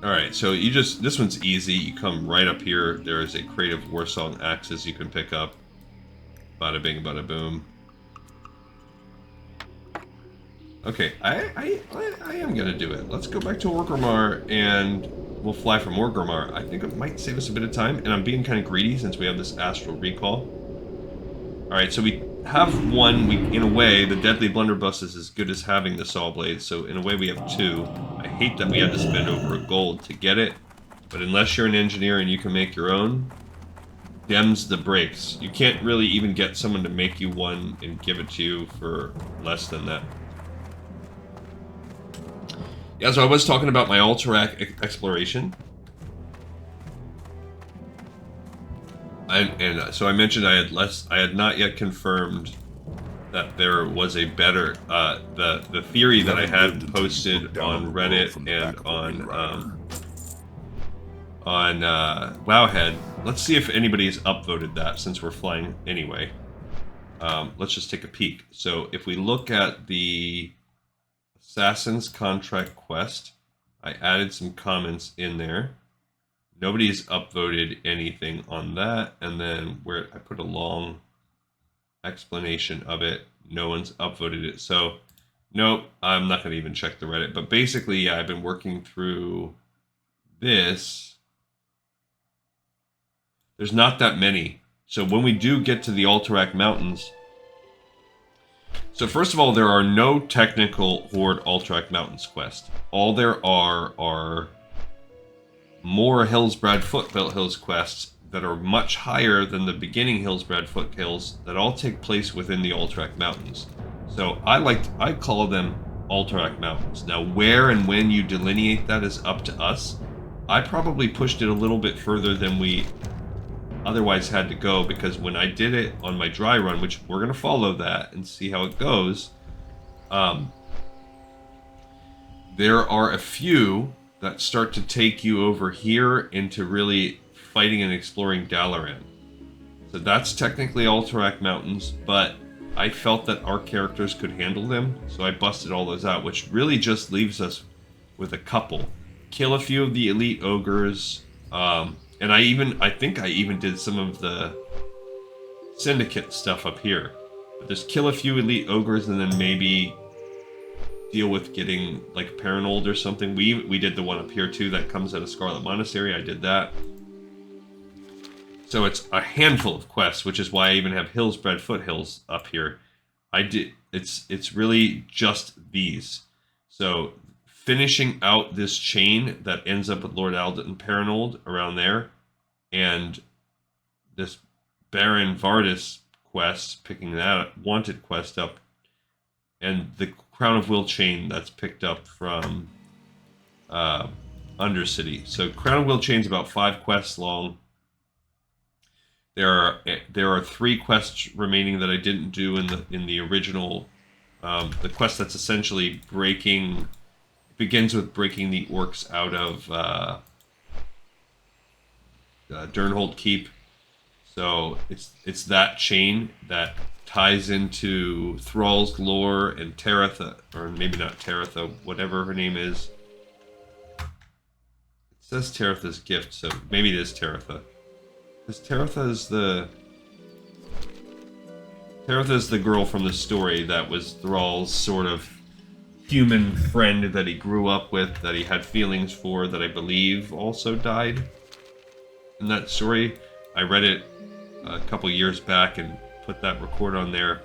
Alright, so you just, this one's easy. You come right up here. There is a crate of Warsong axes you can pick up. Bada bing, bada boom. Okay, I am gonna do it. Let's go back to Orgrimmar and we'll fly from Orgrimmar. I think it might save us a bit of time, and I'm being kind of greedy since we have this astral recall. Alright, so we have 1, in a way, the Deadly Blunderbuss is as good as having the Saw Blade, so in a way we have 2. I hate that we had to spend over a gold to get it, but unless you're an engineer and you can make your own, them's the breaks. You can't really even get someone to make you one and give it to you for less than that. Yeah, so I was talking about my Alterac exploration. So I mentioned I had not yet confirmed that there was a better, the theory that I had posted on Reddit and on Wowhead. Let's see if anybody's upvoted that since we're flying anyway. Let's just take a peek. So if we look at the Assassin's Contract quest, I added some comments in there. Nobody's upvoted anything on that, and then where I put a long explanation of it, no one's upvoted it. So, nope, I'm not going to even check the Reddit. But basically, yeah, I've been working through this. There's not that many. So when we do get to the Alterac Mountains... So first of all, there are no technical Horde Alterac Mountains quests. All there are more Hillsbrad Foothills quests that are much higher than the beginning Hillsbrad Foothills that all take place within the Alterac Mountains. So I call them Alterac Mountains. Now where and when you delineate that is up to us. I probably pushed it a little bit further than we otherwise had to go, because when I did it on my dry run, which we're going to follow that and see how it goes, there are a few that start to take you over here into really fighting and exploring Dalaran. So that's technically Alterac Mountains, but I felt that our characters could handle them, so I busted all those out, which really just leaves us with a couple. Kill a few of the elite ogres, and I think I even did some of the syndicate stuff up here. But just kill a few elite ogres and then maybe deal with getting like Paranold or something. We did the one up here too that comes out of Scarlet Monastery. I did that. So it's a handful of quests, which is why I even have Hillsbrad Foothills up here. It's really just these. So finishing out this chain that ends up with Lord Aldit and Paranold around there, and this Baron Vardis quest, picking that wanted quest up, and the Crown of Will chain that's picked up from Undercity. So Crown of Will chain's about 5 quests long. There are 3 quests remaining that I didn't do in the original. The quest that's essentially breaking, begins with breaking the orcs out of Durnhold Keep. So it's that chain that ties into Thrall's lore and Taratha, or maybe not Taratha, whatever her name is. says Teretha's gift, so maybe it is Teretha. Because Teretha is the girl from the story that was Thrall's sort of human friend that he grew up with, that he had feelings for, that I believe also died in that story. I read it a couple years back and put that record on there.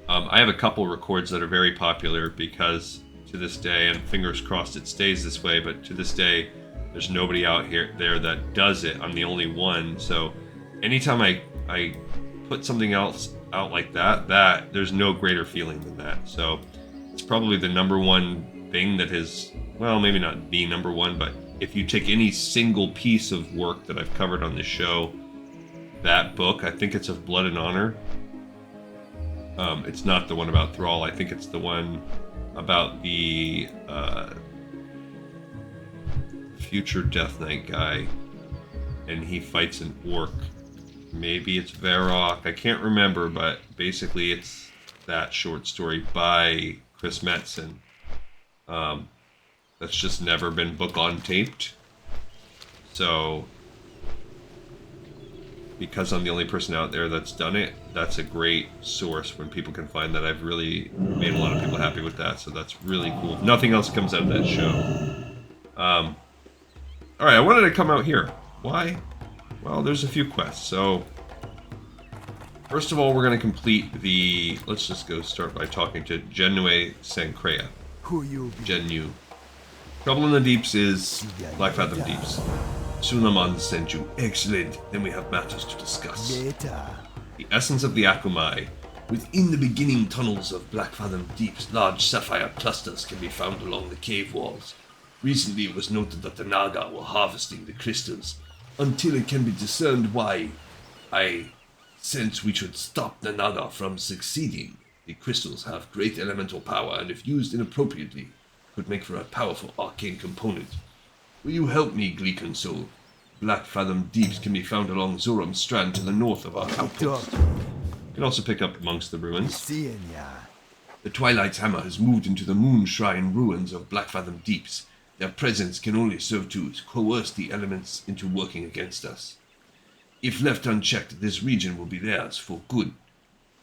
I have a couple records that are very popular because to this day, and fingers crossed it stays this way, but to this day, there's nobody out there that does it. I'm the only one. So anytime I put something else out like that, there's no greater feeling than that. So it's probably the number one thing that has, well, maybe not the number one, but if you take any single piece of work that I've covered on this show, that book, I think it's of Blood and Honor. It's not the one about Thrall. I think it's the one about the future Death Knight guy, and he fights an orc. Maybe it's Varrock. I can't remember, but basically it's that short story by Chris Metzen. That's just never been book on taped. So, because I'm the only person out there that's done it, that's a great source when people can find that. I've really made a lot of people happy with that, so that's really cool. If nothing else comes out of that show. Alright, I wanted to come out here. Why? Well, there's a few quests. So, first of all, we're going to complete the... Let's just go start by talking to Genue Sancrea. Who you be? Genu. Trouble in the Deeps is Black Fathom Deeps. Sunaman sent you. Excellent. Then we have matters to discuss. Later. The essence of the Akumai. Within the beginning tunnels of Black Fathom Deeps, large sapphire clusters can be found along the cave walls. Recently it was noted that the Naga were harvesting the crystals. Until it can be discerned why, I sense we should stop the Naga from succeeding. The crystals have great elemental power, and if used inappropriately, could make for a powerful arcane component. Will you help me, Gleekan Soul? Black Fathom Deeps can be found along Zoram Strand to the north of our outpost. You can also pick up amongst the ruins. Seeing ya. The Twilight's Hammer has moved into the Moon Shrine ruins of Black Fathom Deeps. Their presence can only serve to coerce the elements into working against us. If left unchecked, this region will be theirs for good.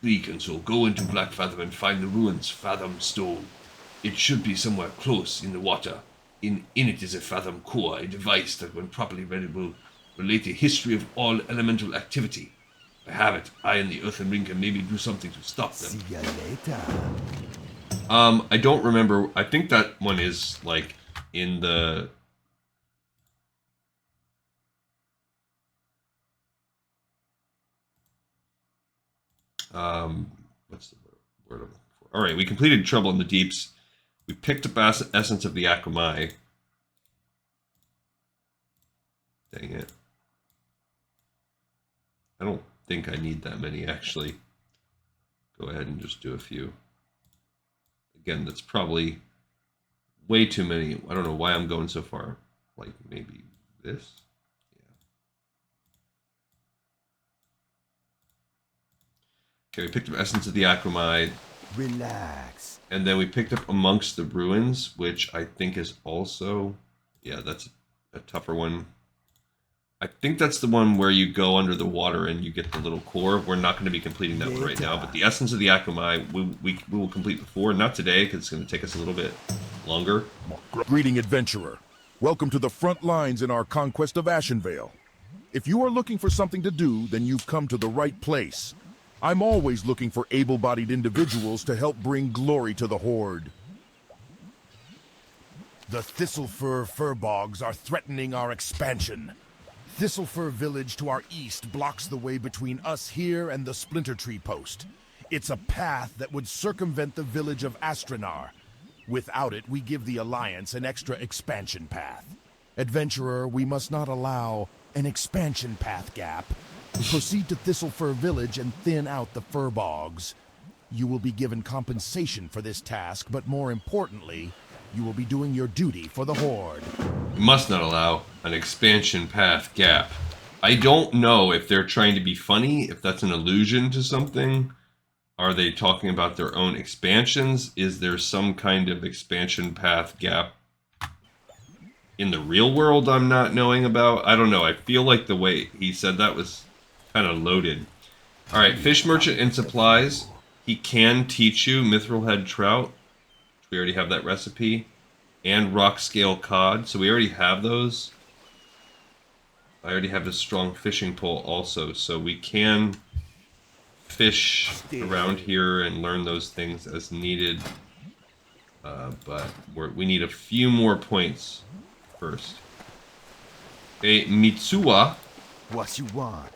Gleekan Soul, go into Black Fathom and find the ruins Fathom Stone. It should be somewhere close in the water. In it is a Fathom Core, a device that, when properly read, will relate a history of all elemental activity. I have it. I and the Earthen Ring can maybe do something to stop them. See ya later. I don't remember. I think that one is, like, in the... what's the word I'm looking for? Alright, we completed Trouble in the Deeps. We picked up Essence of the Akumai. Dang it. I don't think I need that many, actually. Go ahead and just do a few. Again, that's probably way too many. I don't know why I'm going so far. Like, maybe this? Yeah. Okay, we picked up Essence of the Akumai. Relax. And then we picked up Amongst the Ruins, which I think is also... Yeah, that's a tougher one. I think that's the one where you go under the water and you get the little core. We're not going to be completing that one right now, but the Essence of the Akumai, we will complete before. Not today, because it's going to take us a little bit longer. Greeting, adventurer. Welcome to the front lines in our conquest of Ashenvale. If you are looking for something to do, then you've come to the right place. I'm always looking for able-bodied individuals to help bring glory to the Horde. The Thistlefur fur bogs are threatening our expansion. Thistlefur village to our east blocks the way between us here and the Splinter Tree post. It's a path that would circumvent the village of Astranar. Without it, we give the Alliance an extra expansion path. Adventurer, we must not allow an expansion path gap. Proceed to Thistlefur village and thin out the fur bogs. You will be given compensation for this task, but more importantly, you will be doing your duty for the Horde. We must not allow an expansion path gap. I don't know if they're trying to be funny, if that's an allusion to something. Are they talking about their own expansions? Is there some kind of expansion path gap in the real world I'm not knowing about. I don't know. I feel like the way he said that was kind of loaded. Alright, fish merchant and supplies. He can teach you mithril head trout. We already have that recipe. And rock scale cod. So we already have those. I already have a strong fishing pole also. So we can fish around here and learn those things as needed. But we need a few more points first. Okay, Mitsuwa. What you want?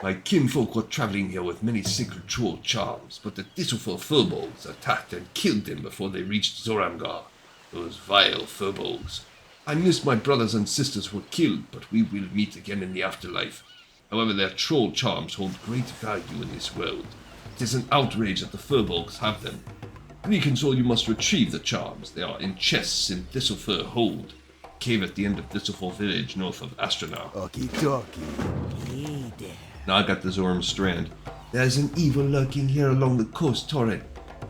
My kinfolk were traveling here with many sacred troll charms, but the Thistlefoot furbolgs attacked and killed them before they reached Zoramgar. Those vile furbolgs. I miss my brothers and sisters who were killed, but we will meet again in the afterlife. However, their troll charms hold great value in this world. It is an outrage that the furbolgs have them. Reconsole, you must retrieve the charms. They are in chests in Thistlefur Hold, cave at the end of Thistlefur Village north of Astronau. Okie dokie. Hey there. Naga at the Zoram Strand. There is an evil lurking here along the coast, Torek.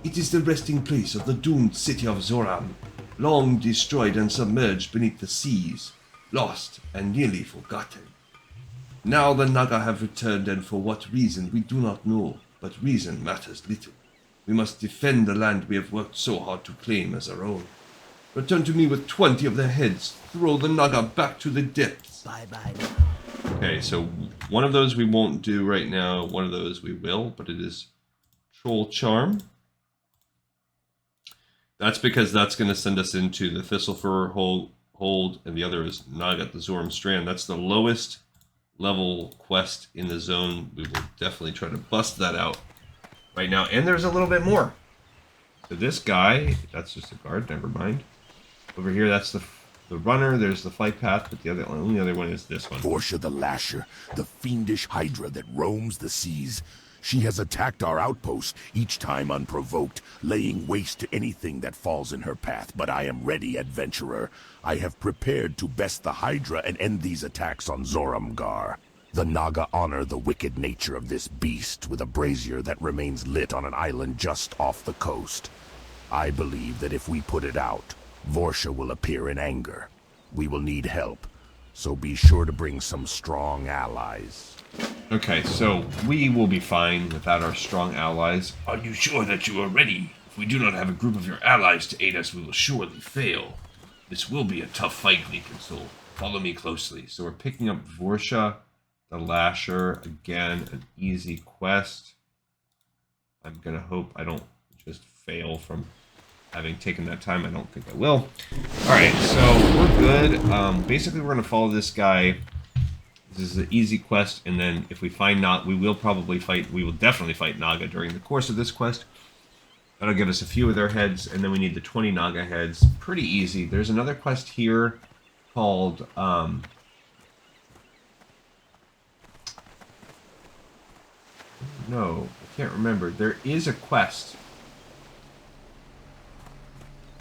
It is the resting place of the doomed city of Zoram, long destroyed and submerged beneath the seas, lost and nearly forgotten. Now the Naga have returned, and for what reason we do not know, but reason matters little. We must defend the land we have worked so hard to claim as our own. Return to me with 20 of their heads. Throw the Naga back to the depths. Bye-bye now. Okay, so one of those we won't do right now. One of those we will, but it is Troll Charm. That's because that's going to send us into the Thistlefur Hold, and the other is Naga at the Zoram Strand. That's the lowest level quest in the zone. We will definitely try to bust that out right now. And there's a little bit more. So this guy, that's just a guard, never mind. Over here, that's the runner, there's the flight path, but the only other one is this one. Vorsha the Lasher, the fiendish hydra that roams the seas. She has attacked our outpost, each time unprovoked, laying waste to anything that falls in her path. But I am ready, adventurer. I have prepared to best the hydra and end these attacks on Zoramgar. The Naga honor the wicked nature of this beast with a brazier that remains lit on an island just off the coast. I believe that if we put it out, Vorsha will appear in anger. We will need help, so be sure to bring some strong allies. Okay, so we will be fine without our strong allies. Are you sure that you are ready? If we do not have a group of your allies to aid us, we will surely fail. This will be a tough fight, Reconsole. Follow me closely. So we're picking up Vorsha the Lasher. Again, an easy quest. I'm going to hope I don't just fail from having taken that time. I don't think I will. Alright, so we're good. Basically, we're going to follow this guy. This is an easy quest, and then if we find we will definitely fight Naga during the course of this quest. That'll give us a few of their heads, and then we need the 20 Naga heads. Pretty easy. There's another quest here called, no, I can't remember. There is a quest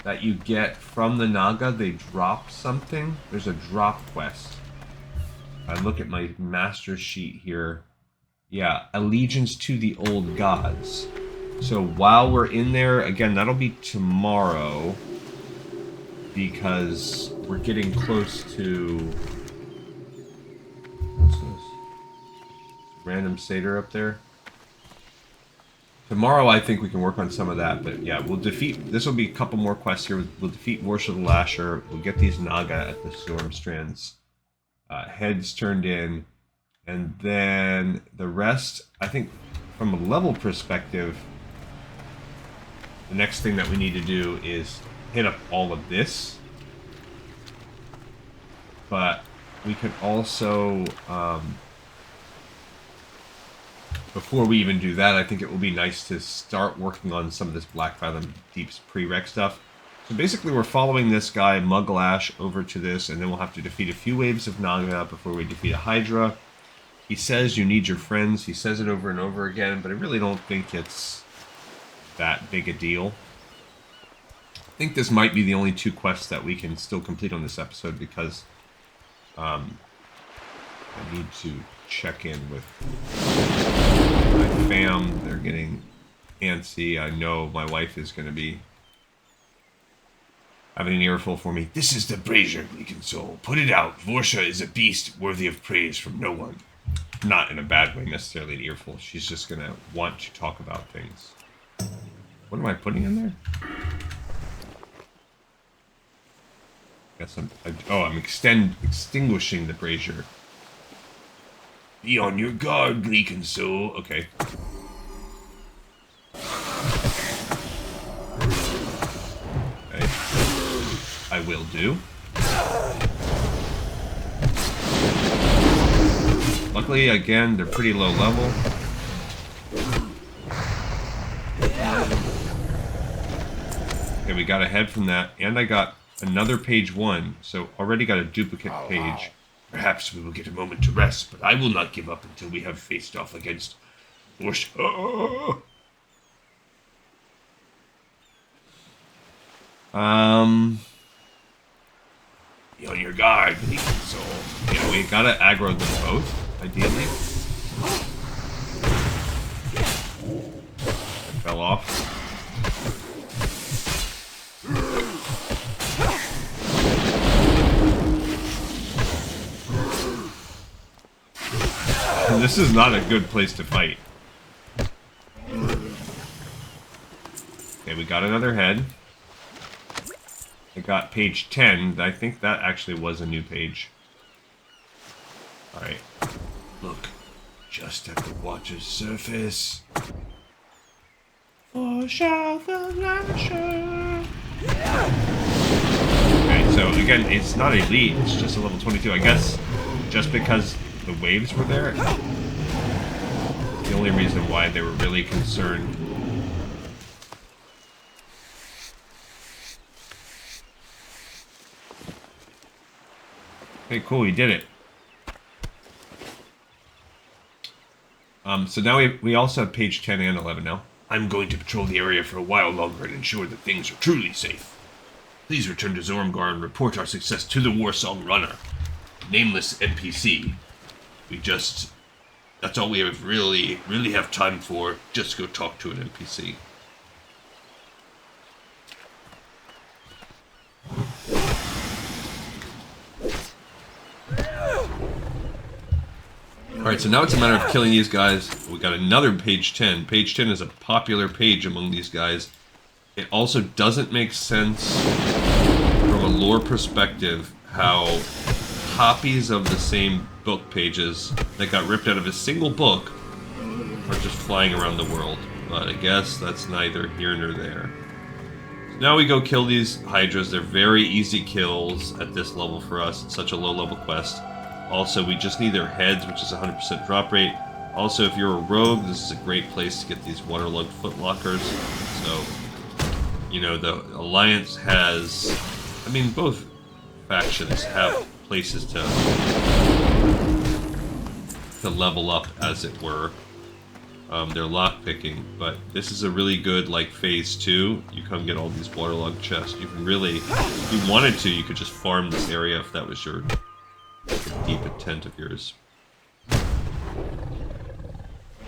that you get from the Naga. They drop something. There's a drop quest. I look at my master sheet here. Yeah, allegiance to the old gods. So while we're in there, again, that'll be tomorrow, because we're getting close to... What's this? Random satyr up there. Tomorrow, I think we can work on some of that, but yeah, we'll defeat... This will be a couple more quests here. We'll defeat Vorsha the Lasher. We'll get these Naga at the Zoram Strands. Heads turned in, and then the rest, I think, from a level perspective, the next thing that we need to do is hit up all of this. But we could also, before we even do that, I think it will be nice to start working on some of this Black Fathom Deep's prereq stuff. So basically we're following this guy, Muglash, over to this, and then we'll have to defeat a few waves of Naga before we defeat a Hydra. He says you need your friends. He says it over and over again, but I really don't think it's that big a deal. I think this might be the only two quests that we can still complete on this episode, because I need to check in with my fam. They're getting antsy. I know my wife is going to be having an earful for me. This is the brazier, Gleekin Soul. Put it out. Vorsha is a beast worthy of praise from no one. Not in a bad way, necessarily an earful. She's just going to want to talk about things. What am I putting in there? Got some... I'm extinguishing the brazier. Be on your guard, Gleekin Soul. Okay. Okay. I will do. Luckily, again, they're pretty low level. Okay, we got ahead from that, and I got another page 1, so already got a duplicate page. Perhaps we will get a moment to rest, but I will not give up until we have faced off against Vorsha. Be on your guard, Gleekin Soul. Yeah, we gotta aggro them both. Ideally. I fell off. This is not a good place to fight. Okay, we got another head. I got page 10. I think that actually was a new page. Alright. Look, just at the water's surface. Vorsha the Lasher. Okay, so again, it's not elite, it's just a level 22. I guess just because the waves were there, the only reason why they were really concerned. Okay, cool, we did it. So now we also have page 10 and 11 now. I'm going to patrol the area for a while longer and ensure that things are truly safe. Please return to Zoram and report our success to the Warsong Runner. Nameless NPC. That's all we have really have time for. Just go talk to an NPC. Alright, so now it's a matter of killing these guys. We got another page 10. Page 10 is a popular page among these guys. It also doesn't make sense from a lore perspective how copies of the same book pages that got ripped out of a single book are just flying around the world. But I guess that's neither here nor there. So now we go kill these Hydras. They're very easy kills at this level for us. It's such a low level quest. Also, we just need their heads, which is 100% drop rate. Also, if you're a rogue, this is a great place to get these waterlogged footlockers. So, you know, the Alliance has... I mean, both factions have places to level up, as it were. They're lockpicking, but this is a really good, like, phase 2. You come get all these waterlogged chests. You can really, if you wanted to, you could just farm this area if that was your deep intent of yours.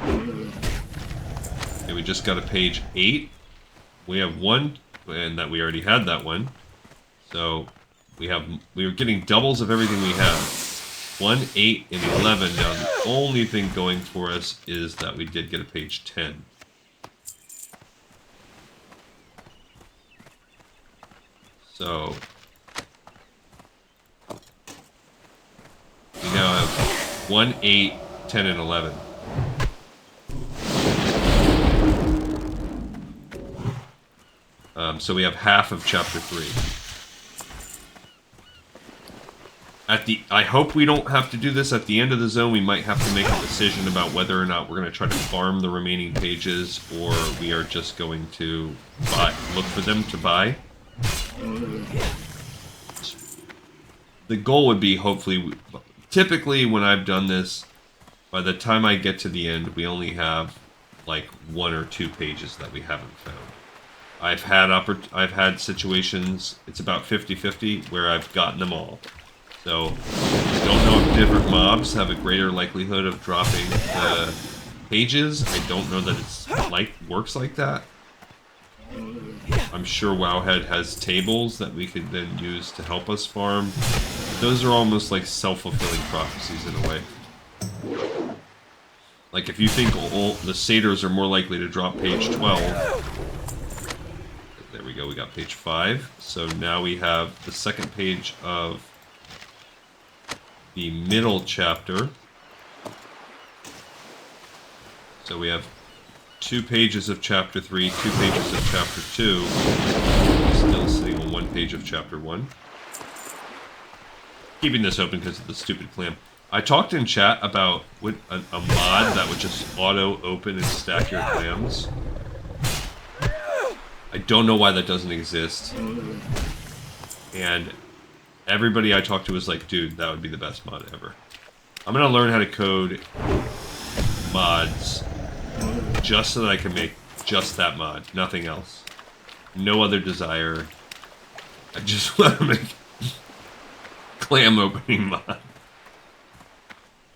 Okay, we just got a page 8. We have one, and that we already had that one. So we are getting doubles of everything we have. 1, 8, and 11. Now the only thing going for us is that we did get a page 10. So we now have 1, 8, 10, and 11. So we have half of chapter 3. I hope we don't have to do this at the end of the zone. We might have to make a decision about whether or not we're going to try to farm the remaining pages, or we are just going to look for them to buy. The goal would be, hopefully, typically when I've done this, by the time I get to the end, we only have like 1 or 2 pages that we haven't found. I've had situations, it's about 50-50, where I've gotten them all. So, I don't know if different mobs have a greater likelihood of dropping the pages. I don't know that it's works like that. I'm sure Wowhead has tables that we could then use to help us farm. Those are almost like self-fulfilling prophecies in a way. Like if you think all the satyrs are more likely to drop page 12. There we go, we got page 5. So now we have the second page of the middle chapter. So we have 2 pages of chapter 3, 2 pages of chapter 2. Still sitting on 1 page of chapter 1. Keeping this open because of the stupid clam. I talked in chat about a mod that would just auto open and stack your clams. I don't know why that doesn't exist. And everybody I talked to was like, dude, that would be the best mod ever. I'm gonna learn how to code mods just so that I can make just that mod, nothing else. No other desire. I just want to make clam opening mod.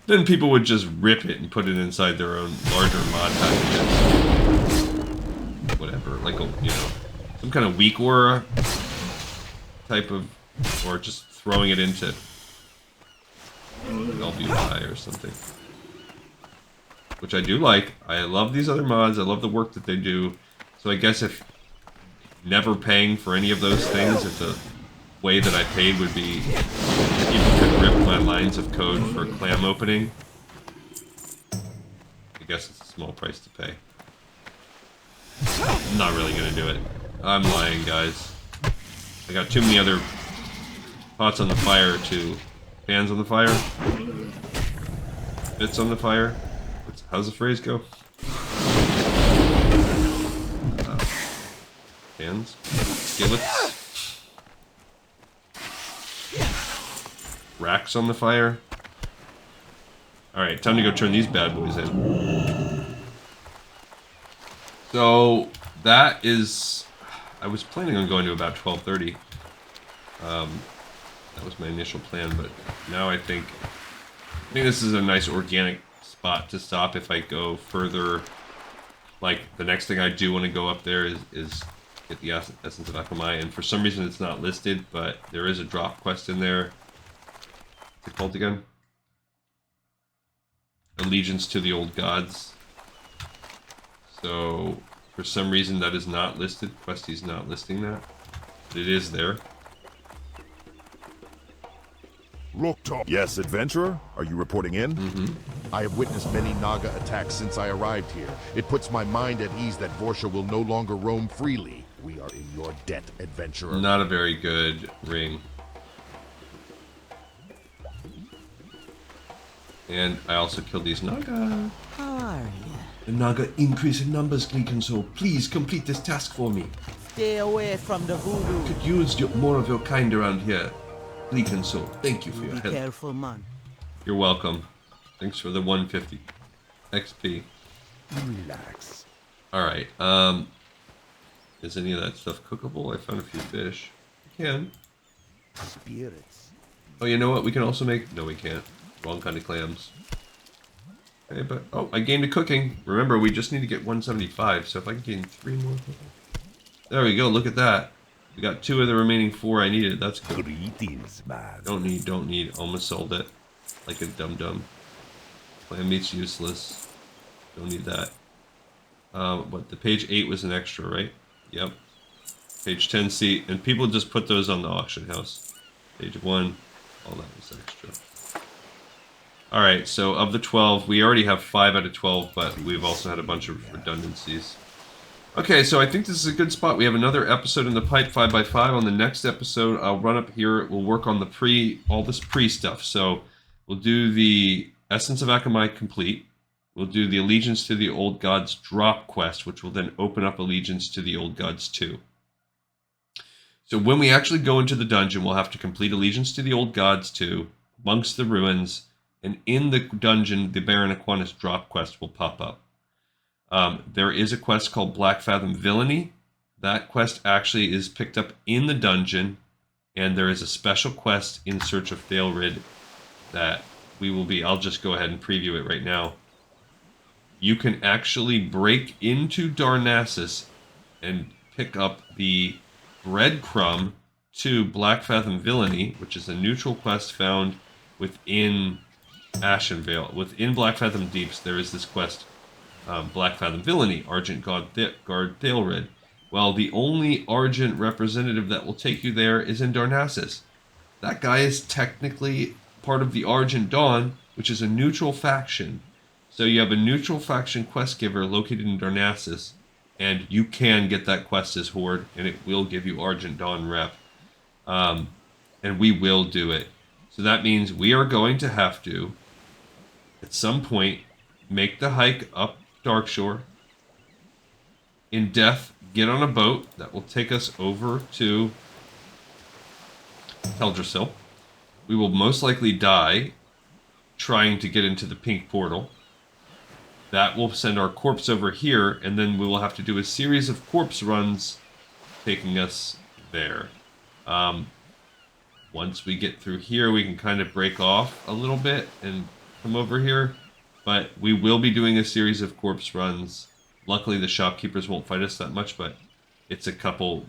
Then people would just rip it and put it inside their own larger mod packages. Whatever, like a, you know, some kind of weak aura type of, or just throwing it into LBY or something. Which I do like. I love these other mods. I love the work that they do. So I guess if never paying for any of those things, if the way that I paid would be people could rip my lines of code for clam opening, I guess it's a small price to pay. I'm not really gonna do it. I'm lying, guys. I got too many other pots on the fire to pans on the fire. Bits on the fire. How's the phrase go? Pans. Skillets. Racks on the fire. Alright, time to go turn these bad boys in. So, that is... I was planning on going to about 12:30. That was my initial plan, but now I think this is a nice organic spot to stop if I go further. Like, the next thing I do want to go up there is get the Essence of Akamai, and for some reason it's not listed, but there is a drop quest in there. What's it called again? Allegiance to the Old Gods. So, for some reason that is not listed. Questie's not listing that. But it is there. Yes, adventurer? Are you reporting in? I have witnessed many Naga attacks since I arrived here. It puts my mind at ease that Vorsha will no longer roam freely. We are in your debt, adventurer. Not a very good ring. And I also killed these Naga. How are you? The Naga increase in numbers, Gleekan, so please complete this task for me. Stay away from the voodoo. Could use more of your kind around here. Gleekan, so thank you for your Be help. careful, man. You're welcome. Thanks for the 150 XP. Relax. Alright, is any of that stuff cookable? I found a few fish. We can. Spirits. Oh, you know what? We can also make... No, we can't. Wrong kind of clams. Okay, but... Oh, I gained a cooking. Remember, we just need to get 175, so if I can gain 3 more cooking... There we go, look at that. We got 2 of the remaining 4 I needed. That's good. Greetings, man. Don't need. Almost sold it. Like a dum-dum. Clam meat's useless. Don't need that. What, the page 8 was an extra, right? Yep. Page 10C. And people just put those on the auction house. Page 1. All that was extra. Alright, so of the 12, we already have 5 out of 12, but we've also had a bunch of redundancies. Okay, so I think this is a good spot. We have another episode in the pipe, 5x5. On the next episode, I'll run up here. We'll work on the all this pre-stuff. So we'll do the Essence of Akamai complete. We'll do the Allegiance to the Old Gods drop quest, which will then open up Allegiance to the Old Gods 2. So when we actually go into the dungeon, we'll have to complete Allegiance to the Old Gods 2, amongst the ruins, and in the dungeon, the Baron Aquinas drop quest will pop up. There is a quest called Black Fathom Villainy. That quest actually is picked up in the dungeon, and there is a special quest in Search of Thailrid that I'll just go ahead and preview it right now. You can actually break into Darnassus and pick up the breadcrumb to Black Fathom Villainy, which is a neutral quest found within Ashenvale. Within Black Fathom Deeps, there is this quest, Black Fathom Villainy, Argent Guard Thalred. Well, the only Argent representative that will take you there is in Darnassus. That guy is technically part of the Argent Dawn, which is a neutral faction. So you have a neutral faction quest giver located in Darnassus, and you can get that quest as Horde, and it will give you Argent Dawn rep. And we will do it. So that means we are going to have to, at some point, make the hike up Darkshore. In death, get on a boat that will take us over to Teldrassil. We will most likely die trying to get into the pink portal. That will send our corpse over here, and then we will have to do a series of corpse runs taking us there. Once we get through here, we can kind of break off a little bit and come over here. But we will be doing a series of corpse runs. Luckily, the shopkeepers won't fight us that much, but it's a couple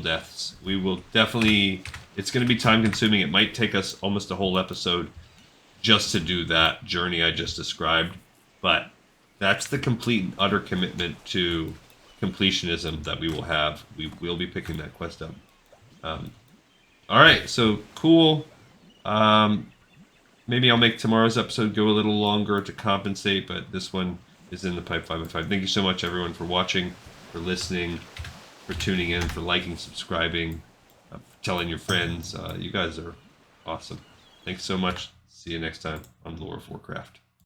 deaths. We will definitely... It's going to be time-consuming. It might take us almost a whole episode just to do that journey I just described. But that's the complete and utter commitment to completionism that we will have. We will be picking that quest up. Alright, so cool. Maybe I'll make tomorrow's episode go a little longer to compensate, but this one is in the pipe 5 and 5. Thank you so much, everyone, for watching, for listening, for tuning in, for liking, subscribing, for telling your friends. You guys are awesome. Thanks so much. See you next time on Lore of Warcraft.